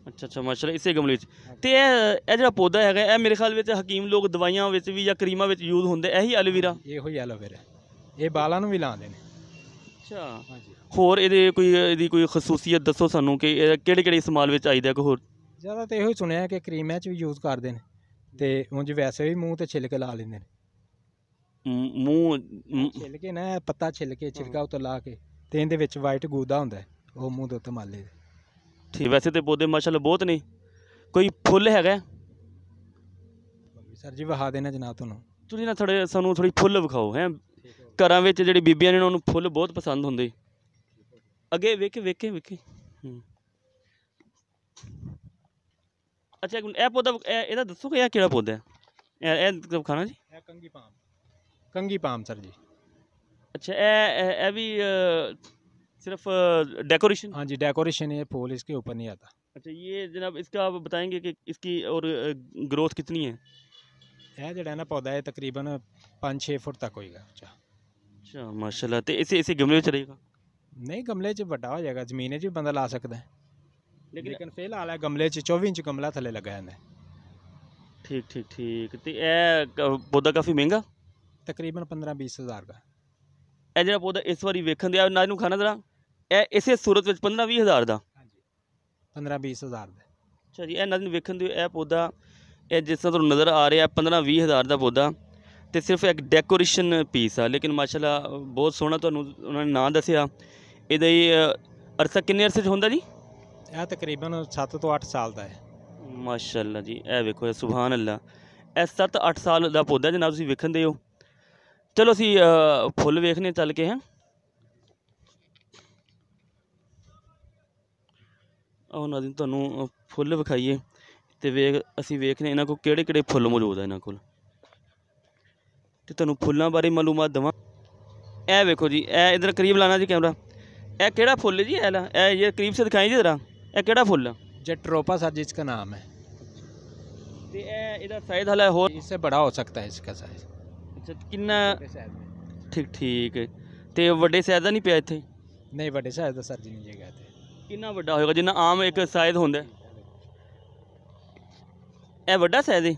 ਅੱਛਾ ਅੱਛਾ, ਮਾਸ਼ਾਅੱਲਾ ਇਸੇ ਗਮਲੇ 'ਚ। ਤੇ ਇਹ ਜਿਹੜਾ ਪੌਦਾ ਹੈਗਾ, ਇਹ ਮੇਰੇ ਖਿਆਲ ਵਿੱਚ ਹਕੀਮ ਲੋਕ ਦਵਾਈਆਂ ਵਿੱਚ ਵੀ ਜਾਂ ਕਰੀਮਾਂ ਵਿੱਚ ਯੂਜ਼ ਹੁੰਦੇ, ਇਹੀ ਐਲੋਵੇਰਾ? ਇਹੋ ਹੀ ਐਲੋਵੇਰਾ, ਇਹ ਬਾਲਾਂ ਨੂੰ ਵੀ ਲਾਉਂਦੇ ਨੇ। ਅੱਛਾ, ਹਾਂਜੀ। ਹੋਰ ਇਹਦੀ ਕੋਈ ਖਸੂਸੀਅਤ ਦੱਸੋ ਸਾਨੂੰ ਕਿ ਇਹ ਕਿਹੜੇ ਇਸਤੇਮਾਲ ਵਿੱਚ ਆਈਦਾ? ਕੋਈ ਹੋਰ? ਜ਼ਿਆਦਾ ਤਾਂ ਇਹੋ ਹੀ ਸੁਣਿਆ ਕਿ ਕਰੀਮਾਂ 'ਚ ਵੀ ਯੂਜ਼ ਕਰਦੇ ਨੇ, ਤੇ ਉਂਝ ਵੈਸੇ ਵੀ ਮੂੰਹ ਤੇ ਛਿਲਕੇ ਲਾ ਲੈਂਦੇ ਨੇ। ਮੂੰਹ ਛਿੱਲ ਕੇ ਨਾ, ਪੱਤਾ ਛਿੱਲ ਕੇ ਛਿਲਕਾ ਉੱਤੇ ਲਾ ਕੇ, ਤੇ ਇਹਦੇ ਵਿੱਚ ਵਾਈਟ ਗੂਦਾ ਹੁੰਦਾ, ਉਹ ਮੂੰਹ ਦੇ ਉੱਤੇ ਮਲ ਲਈਦਾ। ਠੀਕ, ਵੈਸੇ ਤੇ ਪੌਦੇ ਮਾਸ਼ਾਅੱਲਾ ਬਹੁਤ ਨੇ। ਕੋਈ ਫੁੱਲ ਹੈਗਾ ਸਰ ਜੀ ਵਿਖਾ ਦੇਣਾ ਜਨਾਬ ਤੁਹਾਨੂੰ। ਤੁਸੀਂ ਨਾ ਸਾਨੂੰ ਥੋੜ੍ਹੀ ਫੁੱਲ ਵਿਖਾਓ ਹੈ, ਘਰਾਂ ਵਿੱਚ ਜਿਹੜੀ ਬੀਬੀਆਂ ਨੇ ਉਹਨਾਂ ਨੂੰ ਫੁੱਲ ਬਹੁਤ ਪਸੰਦ ਹੁੰਦੇ। ਅੱਗੇ ਵੇਖੇ ਅੱਛਾ, ਇਹ ਪੌਦਾ ਇਹਦਾ ਦੱਸੋਗੇ ਇਹ ਕਿਹੜਾ ਪੌਦਾ ਹੈ? ਇਹ ਵਿਖਾਣਾ ਜੀ। ਇਹ ਕੰਗੀ ਪਾਮ। कंगी पाम सर जी। अच्छा ए भी सिर्फ डेकोरेशन? हाँ जी, डेकोरेशन, ये फूल इसके ऊपर नहीं आता। अच्छा ये जनाब इसका आप बताएंगे कि इसकी और ग्रोथ कितनी है? यह जड़ा ना पौधा है तकरीबन 5-6 फुट तक होएगा उच्चा। अच्छा माशाल्लाह। तो इसे गमले में चलेगा? नहीं, गमले च बड़ा हो जाएगा, जमीन च भी बंदा ला सकता है, लेकिन लेकिन फिलहाल है गमले च 24 इंच गमला थले लगा है। ठीक ठीक ठीक। तो यह पौधा काफ़ी महंगा? तकरीबन 15-20 हज़ार का। ਇਹ ਜਿਹੜਾ ਪੌਦਾ ਇਸ ਵਾਰੀ ਵੇਖਣ ਦਿਆ ਨਾ ਇਹਨੂੰ ਖਾਣਾ ਜ਼ਰਾ, ਇਹ ਇਸੇ ਸੂਰਤ ਵਿੱਚ 15-20 ਹਜ਼ਾਰ ਦਾ? ਹਾਂਜੀ 15-20 ਹਜ਼ਾਰ ਦਾ। ਅੱਛਾ ਜੀ, ਇਹ ਨਾ ਇਹਨੂੰ ਵੇਖਣ ਦਿਓ, ਇਹ ਪੌਦਾ ਇਹ ਜਿਸ ਤਰ੍ਹਾਂ ਤੁਹਾਨੂੰ ਨਜ਼ਰ ਆ ਰਿਹਾ 15-20 ਹਜ਼ਾਰ ਦਾ ਪੌਦਾ, ਤੇ ਸਿਰਫ ਇੱਕ ਡੈਕੋਰੇਸ਼ਨ ਪੀਸ ਆ, ਲੇਕਿਨ ਮਾਸ਼ਾਅੱਲਾ ਬਹੁਤ ਸੋਹਣਾ ਤੁਹਾਨੂੰ ਉਹਨਾਂ ਨੇ ਨਾਂ ਦੱਸਿਆ। ਇਹਦਾ ਹੀ ਅਰਸਾ ਕਿੰਨੇ ਅਰਸੇ 'ਚ ਹੁੰਦਾ ਜੀ? ਇਹ ਤਕਰੀਬਨ 7 ਤੋਂ 8 ਸਾਲ ਦਾ ਹੈ। ਮਾਸ਼ਾਅੱਲਾ ਜੀ, ਇਹ ਵੇਖੋ, ਇਹ ਸੁਭਾਨ ਅੱਲਾ, ਇਹ 7-8 ਸਾਲ ਦਾ ਪੌਦਾ ਜਨਾਬ, ਤੁਸੀਂ ਵੇਖਣ ਦੇ ਹੋ। ਚਲੋ ਅਸੀਂ ਫੁੱਲ ਵੇਖਣੇ ਚੱਲ ਕੇ। ਆਹ ਨਾਜ਼ਰੀਨ ਤੁਹਾਨੂੰ ਫੁੱਲ ਵਿਖਾਈਏ ਤੇ ਅਸੀਂ ਵੇਖਦੇ ਇਹਨਾਂ ਕੋਲ ਕਿਹੜੇ ਕਿਹੜੇ ਫੁੱਲ ਮੌਜੂਦ ਆ ਇਹਨਾਂ ਕੋਲ, ਤੇ ਤੁਹਾਨੂੰ ਫੁੱਲਾਂ ਬਾਰੇ ਮਾਲੂਮਾਤ ਦੇਵਾਂ। ਇਹ ਵੇਖੋ ਜੀ, ਇਹ ਇਧਰ ਕਰੀਬ ਲਾਣਾ ਜੀ ਕੈਮਰਾ। ਇਹ ਕਿਹੜਾ ਫੁੱਲ ਹੈ ਜੀ? ਇਹ ਕਰੀਬ ਸੇ ਦਿਖਾਈ ਜੀ ਜ਼ਰਾ, ਇਹ ਕਿਹੜਾ ਫੁੱਲ ਆ? जट्रोपा सर जी इसका नाम है। ਤੇ ਇਹਦਾ ਸਾਈਜ਼ ਹਾਲੇ ਹੋਰ इससे बड़ा हो सकता है इसका साइज। ਅੱਛਾ ਕਿੰਨਾ? छोटे साइज में ਠੀਕ ਠੀਕ। ਤੇ ਵੱਡੇ ਸਾਈਜ਼ ਦਾ ਨਹੀਂ ਪਿਆ ਇੱਥੇ? नहीं, बड़े साइज का सर जी नहीं जगह थे। ਕਿੰਨਾ ਵੱਡਾ ਹੋਏਗਾ ਜਿੰਨਾ ਆਮ ਇੱਕ ਸਾਈਜ਼ ਹੁੰਦਾ? ਇਹ ਵੱਡਾ ਸਾਈਜ਼ ਹੈ?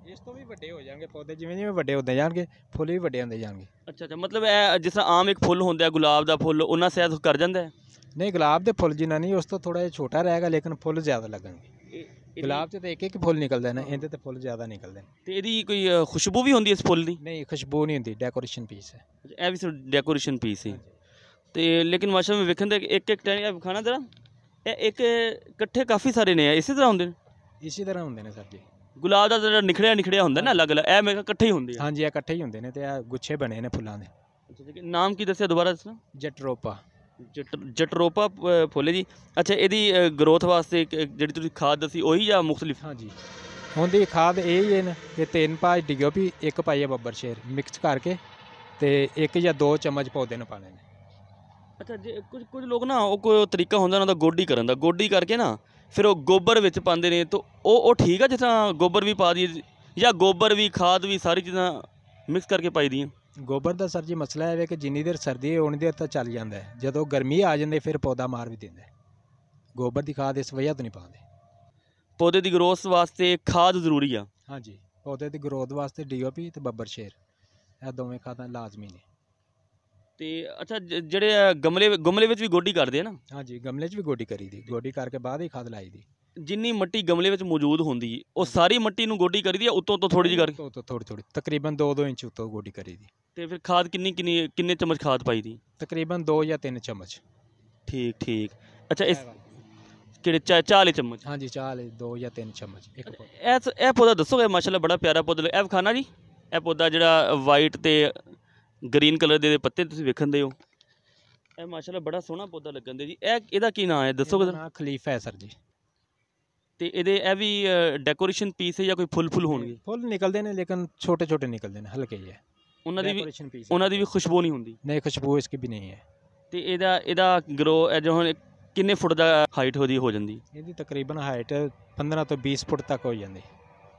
ਇਸ ਤੋਂ ਵੀ ਵੱਡੇ ਹੋ ਜਾਣਗੇ ਪੌਦੇ, ਜਿਵੇਂ ਜਿਵੇਂ ਵੱਡੇ ਹੁੰਦੇ ਜਾਣਗੇ ਫੁੱਲ ਵੀ ਵੱਡੇ ਹੁੰਦੇ ਜਾਣਗੇ। ਅੱਛਾ ਅੱਛਾ, ਮਤਲਬ ਇਹ ਜਿਸ ਤਰ੍ਹਾਂ ਆਮ ਇੱਕ ਫੁੱਲ ਹੁੰਦਾ ਗੁਲਾਬ ਦਾ ਫੁੱਲ, ਉਹਨਾਂ ਸਾਈਜ਼ ਕਰ ਜਾਂਦਾ ਹੈ? नहीं, गुलाब के फुल जिन्ना नहीं, उस तो थोड़ा जिहा छोटा रहेगा, लेकिन फुल ज़्यादा लगेंगे। गुलाब से तो एक फुल निकलते हैं, इहदे ते फुल ज़्यादा निकलते हैं। ਤੇ ਇਹਦੀ ਕੋਈ ਖੁਸ਼ਬੂ ਵੀ ਹੁੰਦੀ ਇਸ ਫੁੱਲ ਦੀ? नहीं, खुशबू नहीं होती, डेकोरेशन पीस है। ਇਹ ਵੀ ਸਿਰਫ ਡੈਕੋਰੇਸ਼ਨ ਪੀਸ ਹੈ। ਤੇ ਲੇਕਿਨ ਮਾਸ਼ਾਅੱਲਾ ਵੇਖਣ ਦੇ ਇੱਕ ਇੱਕ ਟਾਈਮ ਇਹ ਖਾਣਾ ਜ਼ਰਾ, ਇਹ ਇੱਕ ਇਕੱਠੇ ਕਾਫੀ ਸਾਰੇ ਨੇ, ਇਸੇ ਤਰ੍ਹਾਂ ਹੁੰਦੇ ਨੇ? इसी तरह होंगे ने सर जी। ਗੁਲਾਬ ਦਾ ਜਿਹੜਾ ਨਿਖੜਿਆ ਨਿਖੜਿਆ ਹੁੰਦਾ ਨਾ ਅਲੱਗ ਅਲੱਗ, ਇਹ ਮੇਰੇ ਇਕੱਠੇ ਹੀ ਹੁੰਦੇ ਆ? हाँ जी, ये इकट्ठे ही होंगे ने, ते ये गुच्छे बने ने फुल्लां दे। ਅੱਛਾ ਜੀ, ਨਾਮ ਕੀ ਦੱਸਿਆ ਦੁਬਾਰਾ ਦੱਸਣਾ? जट्रोपा। ਜਟਰੋਪਾ ਫੁੱਲ ਹੈ ਜੀ। ਅੱਛਾ, ਇਹਦੀ ਗਰੋਥ ਵਾਸਤੇ ਜਿਹੜੀ ਤੁਸੀਂ ਖਾਦ ਦੱਸੀ ਉਹੀ ਜਾਂ ਮੁਖਤਲਿਫ? हाँ जी, ਉਹਦੀ ਖਾਦ ਇਹ ਹੀ ਨੇ ਕਿ 3 ਪਾਈ DOP, 1 ਪਾਈ ਬੱਬਰ ਸ਼ੇਰ ਮਿਕਸ ਕਰਕੇ ਤੇ 1 ਜਾਂ 2 ਚਮਚ ਪੌਦੇ ਨੂੰ ਪਾਣੇ ਨੇ। ਅੱਛਾ, ਜੇ ਕੁਝ ਲੋਕ ਨਾ ਉਹ ਕੋਈ ਤਰੀਕਾ ਹੁੰਦਾ ਉਹਨਾਂ ਦਾ ਗੋਡੀ ਕਰਨ ਦਾ, ਗੋਡੀ ਕਰਕੇ ਨਾ ਫਿਰ ਉਹ ਗੋਬਰ ਵਿੱਚ ਪਾਉਂਦੇ ਨੇ, ਤਾਂ ਉਹ ਠੀਕ ਆ ਜਿਸ ਤਰ੍ਹਾਂ ਗੋਬਰ ਵੀ ਪਾ ਦਈਏ ਜਾਂ ਗੋਬਰ ਵੀ ਖਾਦ ਵੀ ਸਾਰੀ ਚੀਜ਼ਾਂ ਮਿਕਸ ਕਰਕੇ ਪਾਈ ਦੀਆਂ? ਗੋਬਰ ਦਾ ਸਰ ਜੀ ਮਸਲਾ ਇਹ ਹੈ ਕਿ ਜਿੰਨੀ ਦੇਰ ਸਰਦੀ ਹੈ ਉਨੀ ਦੇਰ ਤਾਂ ਚੱਲ ਜਾਂਦਾ ਹੈ, ਜਦੋਂ ਗਰਮੀ ਆ ਜਾਂਦੀ ਫਿਰ ਪੌਦਾ ਮਾਰ ਵੀ ਦਿੰਦਾ। ਗੋਬਰ ਦੀ ਖਾਦ ਇਸ ਵਜ੍ਹਾ ਤੋਂ ਨਹੀਂ ਪਾਉਂਦੇ। ਪੌਦੇ ਦੀ ਗਰੋਥ ਵਾਸਤੇ ਖਾਦ ਜ਼ਰੂਰੀ ਆ? ਹਾਂਜੀ, ਪੌਦੇ ਦੀ ਗਰੋਥ ਵਾਸਤੇ DOP ਤੇ ਬੱਬਰ ਸ਼ੇਰ, ਇਹ ਦੋਵੇਂ ਖਾਦਾਂ ਲਾਜ਼ਮੀ ਨੇ। ਤੇ ਅੱਛਾ, ਜਿਹੜੇ ਗਮਲੇ ਵਿੱਚ ਵੀ ਗੋਡੀ ਕਰਦੇ ਆ ਨਾ? ਹਾਂਜੀ, ਗਮਲੇ 'ਚ ਵੀ ਗੋਡੀ ਕਰੀ ਦੀ, ਗੋਡੀ ਕਰਕੇ ਬਾਅਦ ਹੀ ਖਾਦ ਲਾਈ ਦੀ। ਜਿੰਨੀ ਮਿੱਟੀ ਗਮਲੇ ਵਿੱਚ ਮੌਜੂਦ ਹੁੰਦੀ ਉਹ ਸਾਰੀ ਮਿੱਟੀ ਨੂੰ ਗੋਡੀ ਕਰੀਦੀ ਆ ਉੱਤੋਂ ਤੋਂ ਥੋੜੀ ਜਿਹੀ ਕਰਕੇ? ਉੱਤੋਂ ਥੋੜੀ ਤਕਰੀਬਨ 2-2 ਇੰਚ ਉੱਤੋਂ ਗੋਡੀ ਕਰੀ ਦੀ। ਤੇ ਫਿਰ ਖਾਦ ਕਿੰਨੇ ਚਮਚ ਖਾਦ ਪਾਈ ਦੀ? ਤਕਰੀਬਨ 2 ਜਾਂ 3 ਚਮਚ। ਠੀਕ ਠੀਕ। ਅੱਛਾ, ਇਸ ਕਿਹੜੇ ਚਾਹ ਵਾਲੇ ਚਮਚ? ਹਾਂਜੀ, ਚਾਹ ਵਾਲੇ 2 ਜਾਂ 3 ਚਮਚ। ਇਹ ਪੌਦਾ ਦੱਸੋਗੇ? ਮਾਸ਼ਾਅੱਲਾ ਬੜਾ ਪਿਆਰਾ ਪੌਦਾ, ਇਹ ਵਿਖਾਣਾ ਜੀ। ਇਹ ਪੌਦਾ ਜਿਹੜਾ ਵਾਈਟ ਤੇ ਗ੍ਰੀਨ ਕਲਰ ਦੇ ਪੱਤੇ ਤੁਸੀਂ ਵੇਖਣ ਦੇ ਹੋ, ਇਹ ਮਾਸ਼ਾਅੱਲਾ ਬੜਾ ਸੋਹਣਾ ਪੌਦਾ ਲੱਗਣ ਦੇ ਜੀ। ਇਹਦਾ ਕੀ ਨਾਮ ਹੈ ਦੱਸੋਗੇ? ਇਹਦਾ ਨਾਮ ਖਲੀਫਾ ਹੈ ਸਰ ਜੀ। ਤੇ ਇਹ ਵੀ ਡੈਕੋਰੇਸ਼ਨ ਪੀਸ ਹੈ ਜਾਂ ਕੋਈ ਫੁੱਲ ਹੋਣਗੇ? ਫੁੱਲ ਨਿਕਲਦੇ ਨੇ ਲੇਕਿਨ ਛੋਟੇ ਛੋਟੇ ਨਿਕਲਦੇ ਨੇ, ਹਲਕੇ ਹੀ ਹੈ। ਉਹਨਾਂ ਦੀ ਵੀ ਖੁਸ਼ਬੂ ਨਹੀਂ ਹੁੰਦੀ? ਨਹੀਂ, ਖੁਸ਼ਬੂ ਇਸकी भी नहीं है। ਤੇ ਇਹਦਾ ਗਰੋ ਜੋ ਹੁਣ ਕਿੰਨੇ ਫੁੱਟ ਦਾ ਹਾਈਟ ਹੋ ਜਾਂਦੀ? ਇਹਦੀ ਤਕਰੀਬਨ ਹਾਈਟ 15 ਤੋਂ 20 ਫੁੱਟ ਤੱਕ ਹੋ ਜਾਂਦੀ।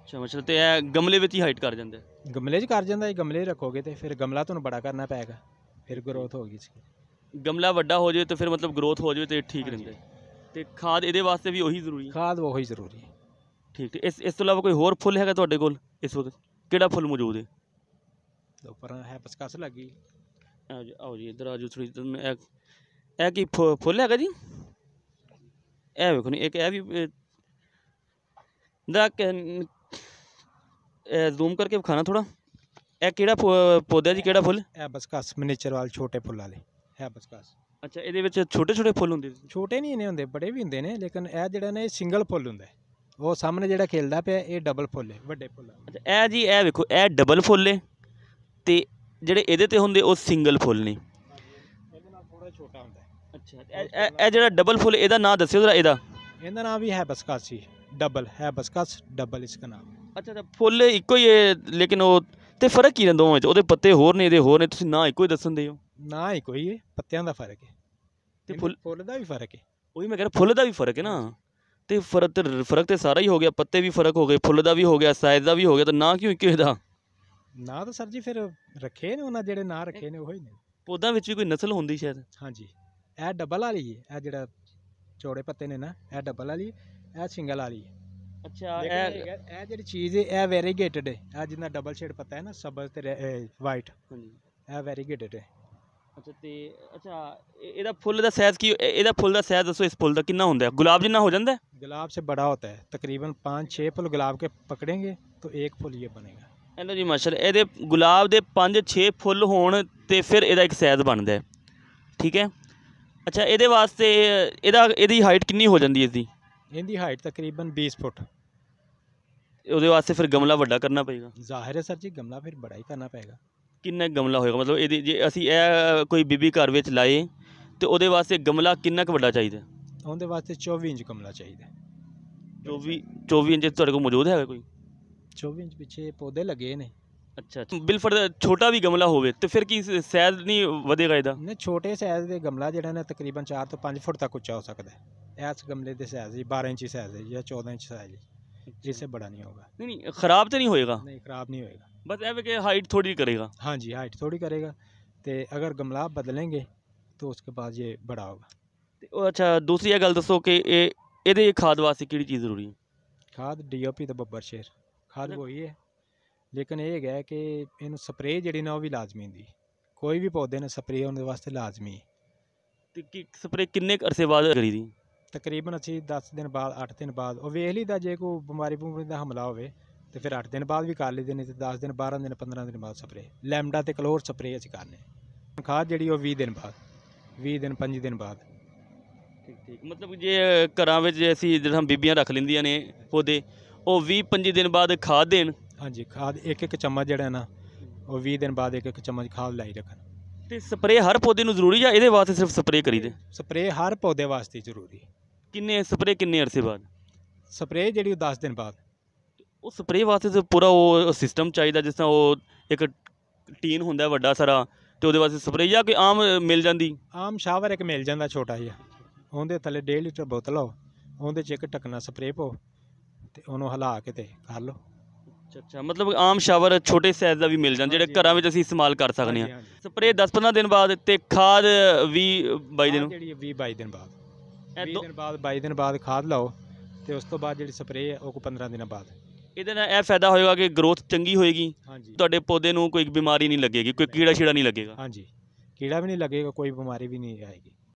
ਅੱਛਾ ਮਤਲਬ, ਤੇ ਇਹ ਗਮਲੇ ਵਿੱਚ ਹੀ ਹਾਈਟ ਕਰ ਜਾਂਦਾ? ਗਮਲੇ 'ਚ ਕਰ ਜਾਂਦਾ, ਗਮਲੇ ਰੱਖੋਗੇ ਤੇ ਫਿਰ ਗਮਲਾ ਤੁਹਾਨੂੰ ਬੜਾ ਕਰਨਾ ਪਏਗਾ, ਫਿਰ ਗਰੋਥ ਹੋਗੀ ਇਸकी। ਗਮਲਾ ਵੱਡਾ ਹੋ ਜਾਵੇ ਤਾਂ ਫਿਰ ਮਤਲਬ ਗਰੋਥ ਹੋ ਜਾਵੇ ਤੇ ਠੀਕ ਰਹਿੰਦਾ। ਤੇ ਖਾਦ ਇਹਦੇ ਵਾਸਤੇ ਵੀ ਉਹੀ ਜ਼ਰੂਰੀ ਹੈ? ਖਾਦ ਉਹੀ ਜ਼ਰੂਰੀ ਹੈ। ਠੀਕ। ਇਸ ਤੋਂ ਇਲਾਵਾ ਕੋਈ ਹੋਰ ਫੁੱਲ ਹੈਗਾ ਤੁਹਾਡੇ ਕੋਲ ਇਸ ਵਕਤ? ਕਿਹੜਾ ਫੁੱਲ ਮੌਜੂਦ ਹੈ? ਉੱਪਰ ਹੈ ਪਸਕਸ ਲੱਗੀ। ਆਓ ਜੀ ਇੱਧਰ ਆਜੋ ਥੋੜੀ। ਇਹ ਕੀ ਫੁੱਲ ਹੈਗਾ ਜੀ? ਇਹ ਵੇਖੋ ਨਹੀਂ, ਇੱਕ ਇਹ ਵੀ ਜ਼ੂਮ ਕਰਕੇ ਵਿਖਾਣਾ ਥੋੜਾ। ਇਹ ਕਿਹੜਾ ਪੌਦਾ ਜੀ, ਕਿਹੜਾ ਫੁੱਲ? ਇਹ ਬਸਕਸ ਮਨੀਚਰ ਵਾਲ ਛੋਟੇ ਫੁੱਲ ਵਾਲੇ ਹੈ ਬਸਕਸ। ਅੱਛਾ, ਇਹਦੇ ਵਿੱਚ ਛੋਟੇ ਛੋਟੇ ਫੁੱਲ ਹੁੰਦੇ? ਛੋਟੇ ਨਹੀਂ ਨੇ ਹੁੰਦੇ, ਬੜੇ ਵੀ ਹੁੰਦੇ ਨੇ, ਲੇਕਿਨ ਇਹ ਜਿਹੜਾ ਨੇ ਸਿੰਗਲ ਫੁੱਲ ਹੁੰਦਾ। ਉਹ ਸਾਹਮਣੇ ਜਿਹੜਾ ਖਿਲਦਾ ਪਿਆ ਇਹ ਡਬਲ ਫੁੱਲ ਹੈ, ਵੱਡੇ ਫੁੱਲ। ਅੱਛਾ, ਇਹ ਜੀ ਇਹ ਵੇਖੋ, ਇਹ ਡਬਲ ਫੁੱਲ ਹੈ ਤੇ ਜਿਹੜੇ ਇਹਦੇ ਤੇ ਹੁੰਦੇ ਉਹ ਸਿੰਗਲ ਫੁੱਲ ਨੇ। ਇਹਦੇ ਨਾਲ ਥੋੜਾ ਛੋਟਾ ਹੁੰਦਾ। ਅੱਛਾ, ਇਹ ਜਿਹੜਾ ਡਬਲ ਫੁੱਲ ਇਹਦਾ ਨਾਮ ਦੱਸਿਓ ਜ਼ਰਾ। ਇਹਦਾ ਨਾਮ ਵੀ ਹੈ ਬਸਕਸ ਹੀ, ਡਬਲ ਹੈ ਬਸਕਸ, ਡਬਲ ਇਸका ਨਾਮ। ਅੱਛਾ, ਫੁੱਲ ਇੱਕੋ ਹੀ ਹੈ ਲੇਕਿਨ ਉਹ ਤੇ ਫਰਕ ਕੀ ਨੇ ਦੋਵਾਂ ਵਿੱਚ? ਉਹਦੇ ਪੱਤੇ ਹੋਰ ਨੇ, ਇਹਦੇ ਹੋਰ ਨੇ, ਤੁਸੀਂ ਨਾ ਇੱਕੋ ਹੀ ਦੱਸਣ ਦੇ ਹੋ। ਨਾ ਹੀ ਕੋਈ ਹੈ, ਪੱਤਿਆਂ ਦਾ ਫਰਕ ਹੈ ਤੇ ਤੇ ਫੁੱਲ ਦਾ ਵੀ ਫਰਕ ਹੈ। ਉਹੀ ਮੈਂ ਕਹਿ ਰਿਹਾ, ਫੁੱਲ ਦਾ ਵੀ ਫਰਕ ਹੈ ਨਾ। ਤੇ ਫਰਕ ਤੇ ਸਾਰਾ ਹੀ ਹੋ ਗਿਆ, ਪੱਤੇ ਵੀ ਫਰਕ ਹੋ ਗਏ, ਫੁੱਲ ਦਾ ਵੀ ਹੋ ਗਿਆ, ਸਾਈਜ਼ ਦਾ ਵੀ ਹੋ ਗਿਆ, ਤਾਂ ਨਾ ਕਿਉਂ ਇੱਕੋ ਇਹਦਾ? ਨਾ ਤਾਂ ਸਰ ਜੀ ਫਿਰ ਰੱਖੇ ਨੇ ਉਹਨਾਂ, ਜਿਹੜੇ ਨਾ ਰੱਖੇ ਨੇ ਉਹੀ ਨੇ। ਪੌਦਾਂ ਵਿੱਚ ਵੀ ਕੋਈ ਨਸਲ ਹੁੰਦੀ ਸ਼ਾਇਦ? ਹਾਂਜੀ, ਇਹ ਡਬਲ ਵਾਲੀ ਹੈ, ਇਹ ਜਿਹੜਾ ਚੌੜੇ ਪੱਤੇ ਨੇ ਨਾ, ਇਹ ਡਬਲ ਵਾਲੀ, ਇਹ ਸਿੰਗਲ ਵਾਲੀ ਹੈ। ਅੱਛਾ, ਇਹ ਜਿਹੜੀ ਚੀਜ਼ ਹੈ ਇਹ ਵੈਰੀਗੇਟਡ ਹੈ। ਇਹ ਜਿੰਨਾ ਡਬਲ ਸ਼ੇਡ ਪੱਤਾ ਹੈ ਨਾ, ਸਬਜ਼ ਤੇ ਵਾਈਟ, ਹਾਂਜੀ। ਇਹ ਵੈਰੀਗੇਟਡ ਹੈ। ਅੱਛਾ, ਤੇ ਇਹਦਾ ਫੁੱਲ ਦਾ ਸਾਈਜ਼ ਕੀ? ਇਹਦਾ ਫੁੱਲ ਦਾ ਸਾਈਜ਼ ਦੱਸੋ, ਇਸ ਫੁੱਲ ਦਾ ਕਿੰਨਾ ਹੁੰਦਾ ਹੈ? ਗੁਲਾਬ जितना हो जाता है? गुलाब से बड़ा होता है, तकरीबन 5-6 फूल गुलाब के पकड़ेंगे तो एक फूल ये बनेगा। ਇਹਨੂੰ ਜੀ ਮਾਸ਼ਾਅੱਲਾ, ਇਹਦੇ ਗੁਲਾਬ ਦੇ 5-6 ਫੁੱਲ ਹੋਣ ਤੇ ਫਿਰ ਇਹਦਾ ਇੱਕ ਸਾਈਜ਼ ਬਣਦਾ ਹੈ, ਠੀਕ ਹੈ। ਅੱਛਾ, ਇਹਦੇ ਵਾਸਤੇ ਇਹਦੀ ਹਾਈਟ ਕਿੰਨੀ ਹੋ ਜਾਂਦੀ ਹੈ ਇਸਦੀ? इनकी हाइट तकरीबन 20 फुट। ਉਹਦੇ ਵਾਸਤੇ ਫਿਰ ਗਮਲਾ ਵੱਡਾ ਕਰਨਾ ਪਏਗਾ। जाहिर है सर जी, गमला फिर बड़ा ही करना पेगा। ਕਿੰਨਾ ਕੁ ਗਮਲਾ ਹੋਏਗਾ? ਮਤਲਬ ਇਹਦੀ ਜੇ ਅਸੀਂ ਇਹ ਕੋਈ ਬੀਬੀ ਘਰ ਵਿੱਚ ਲਾਏ ਤੇ ਉਹਦੇ ਵਾਸਤੇ ਗਮਲਾ ਕਿੰਨਾ ਕੁ ਵੱਡਾ ਚਾਹੀਦਾ? ਉਹਦੇ ਵਾਸਤੇ 24 ਇੰਚ ਗਮਲਾ ਚਾਹੀਦਾ। 24 ਇੰਚ ਤੁਹਾਡੇ ਕੋਲ ਮੌਜੂਦ ਹੈਗਾ ਕੋਈ? 24 ਇੰਚ ਪਿੱਛੇ ਪੌਦੇ ਲੱਗੇ ਨੇ। ਅੱਛਾ, ਬਿਲਫਰ ਛੋਟਾ ਵੀ ਗਮਲਾ ਹੋਵੇ ਤੇ ਫਿਰ ਕੀ ਸਾਈਜ਼ ਨਹੀਂ ਵਧੇਗਾ ਇਹਦਾ? ਨੇ ਛੋਟੇ ਸਾਈਜ਼ ਦੇ ਗਮਲਾ ਜਿਹੜਾ ਨੇ ਤਕਰੀਬਨ 4 ਤੋਂ 5 ਫੁੱਟ ਤੱਕ ਉੱਚਾ ਹੋ ਸਕਦਾ ਹੈ। ਇਸ ਗਮਲੇ ਦੇ ਸਾਈਜ਼ ਹੀ 12 ਇੰਚ ਸਾਈਜ਼ है या 14 इंच साइज है, इससे बड़ा नहीं होगा। नहीं, ख़राब तो नहीं होएगा? नहीं, ख़राब नहीं होएगा। बस ऐसे कि हाइट थोड़ी करेगा। हाँ जी, हाइट थोड़ी करेगा। तो अगर गमला बदलेंगे तो उसके बाद ये बड़ा होगा। ਤੇ ਅੱਛਾ, ਦੂਸਰੀ ਇਹ ਗੱਲ ਦੱਸੋ ਕਿ ਇਹਦੇ ਖਾਦ ਵਾਸਤੇ ਕਿਹੜੀ ਚੀਜ਼ ਜ਼ਰੂਰੀ ਹੈ? खाद DOP तो बब्बर शेर खाद वही है, लेकिन ये है कि इन स्प्रे जी ना वो भी लाजमी होंगी। कोई भी पौधे ने स्प्रे होने वास्ते लाजमी है। ਤੇ ਕਿ ਸਪਰੇ ਕਿੰਨੇ ਕੁ ਅਰਸੇ ਬਾਅਦ ਕਰੀ ਦੀ? तकरीबन असी 10 दिन बाद 8 दिन बाद वो वेख लीदा, जे कोई बीमारी बूमारी का हमला हो तो फिर 8 दिन बाद भी कर लीदे, नहीं तो 10 दिन 12 दिन 15 दिन बाद स्प्रे लैमडा ते क्लोर स्प्रे असी करने। खाद जी 20 दिन बाद 20 दिन 5 दिन बाद। ਠੀਕ, ਮਤਲਬ ਜੇ ਘਰਾਂ ਵਿੱਚ ਜੇ ਅਸੀਂ ਜਿਹੜਾ ਬੀਬੀਆਂ ਰੱਖ ਲੈਂਦੀਆਂ ਨੇ ਪੌਦੇ, ਉਹ 20-25 ਦਿਨ ਬਾਅਦ ਖਾਦ ਦੇਣ? हाँ जी, खाद एक चम्मच जड़ा ना वो 20 दिन बाद एक चम्मच खाद लाई रखन। ਤੇ ਸਪਰੇ ਹਰ ਪੌਦੇ ਨੂੰ ਜ਼ਰੂਰੀ ਜਾਂ ਇਹਦੇ ਵਾਸਤੇ ਸਿਰਫ ਸਪਰੇ ਕਰੀਦੇ? स्प्रे हर पौधे वास्ते जरूरी। ਕਿੰਨੇ ਸਪਰੇ ਕਿੰਨੇ ਅਰਸੇ ਬਾਅਦ? स्प्रे जी 10 दिन बाद। ਉਹ ਸਪਰੇ ਵਾਸਤੇ ਤਾਂ ਪੂਰਾ ਉਹ ਸਿਸਟਮ ਚਾਹੀਦਾ, ਜਿਸ ਤਰ੍ਹਾਂ ਉਹ ਇੱਕ ਟੀਨ ਹੁੰਦਾ ਵੱਡਾ ਸਾਰਾ, ਤੇ ਉਹਦੇ ਵਾਸਤੇ ਸਪਰੇ ਜਾਂ ਕੋਈ ਆਮ ਮਿਲ ਜਾਂਦੀ? आम शावर एक मिल जाता छोटा जिहा, ਉਹਦੇ ਥੱਲੇ 1.5 ਲੀਟਰ ਬੋਤਲ ਹੋ, ਉਹਦੇ 'ਚ ਇੱਕ ਢੱਕਣਾ ਸਪਰੇ ਪਾਓ ਤੇ ਉਹਨੂੰ ਹਿਲਾ ਕੇ ਤੇ ਕਰ ਲਓ। ਅੱਛਾ, ਮਤਲਬ ਆਮ ਸ਼ਾਵਰ ਛੋਟੇ ਸਾਈਜ਼ ਦਾ ਵੀ ਮਿਲ ਜਾਂਦਾ, ਜਿਹੜੇ ਘਰਾਂ ਵਿੱਚ ਅਸੀਂ ਇਸਤੇਮਾਲ ਕਰ ਸਕਦੇ ਹਾਂ। ਸਪਰੇ 10-15 ਦਿਨ ਬਾਅਦ ਤੇ ਖਾਦ 20-22 ਦਿਨ? ਜਿਹੜੀ 20-22 ਦਿਨ ਬਾਅਦ, 20 ਦਿਨ ਬਾਅਦ 22 ਦਿਨ ਬਾਅਦ ਖਾਦ ਲਾਓ ਤੇ ਉਸ ਤੋਂ ਬਾਅਦ ਜਿਹੜੀ ਸਪਰੇ ਹੈ ਉਹ 15 ਦਿਨਾਂ ਬਾਅਦ। ਇਹਦੇ ਨਾਲ ਇਹ ਫਾਇਦਾ ਹੋਏਗਾ ਕਿ ਗਰੋਥ ਚੰਗੀ ਹੋਏਗੀ, ਹਾਂਜੀ ਤੁਹਾਡੇ ਪੌਦੇ ਨੂੰ ਕੋਈ ਬਿਮਾਰੀ ਨਹੀਂ ਲੱਗੇਗੀ, ਕੋਈ ਕੀੜਾ ਛੀੜਾ ਨਹੀਂ ਲੱਗੇਗਾ? ਹਾਂਜੀ, ਕੀੜਾ ਵੀ ਨਹੀਂ ਲੱਗੇਗਾ, ਕੋਈ ਬਿਮਾਰੀ ਵੀ ਨਹੀਂ ਆਏਗੀ।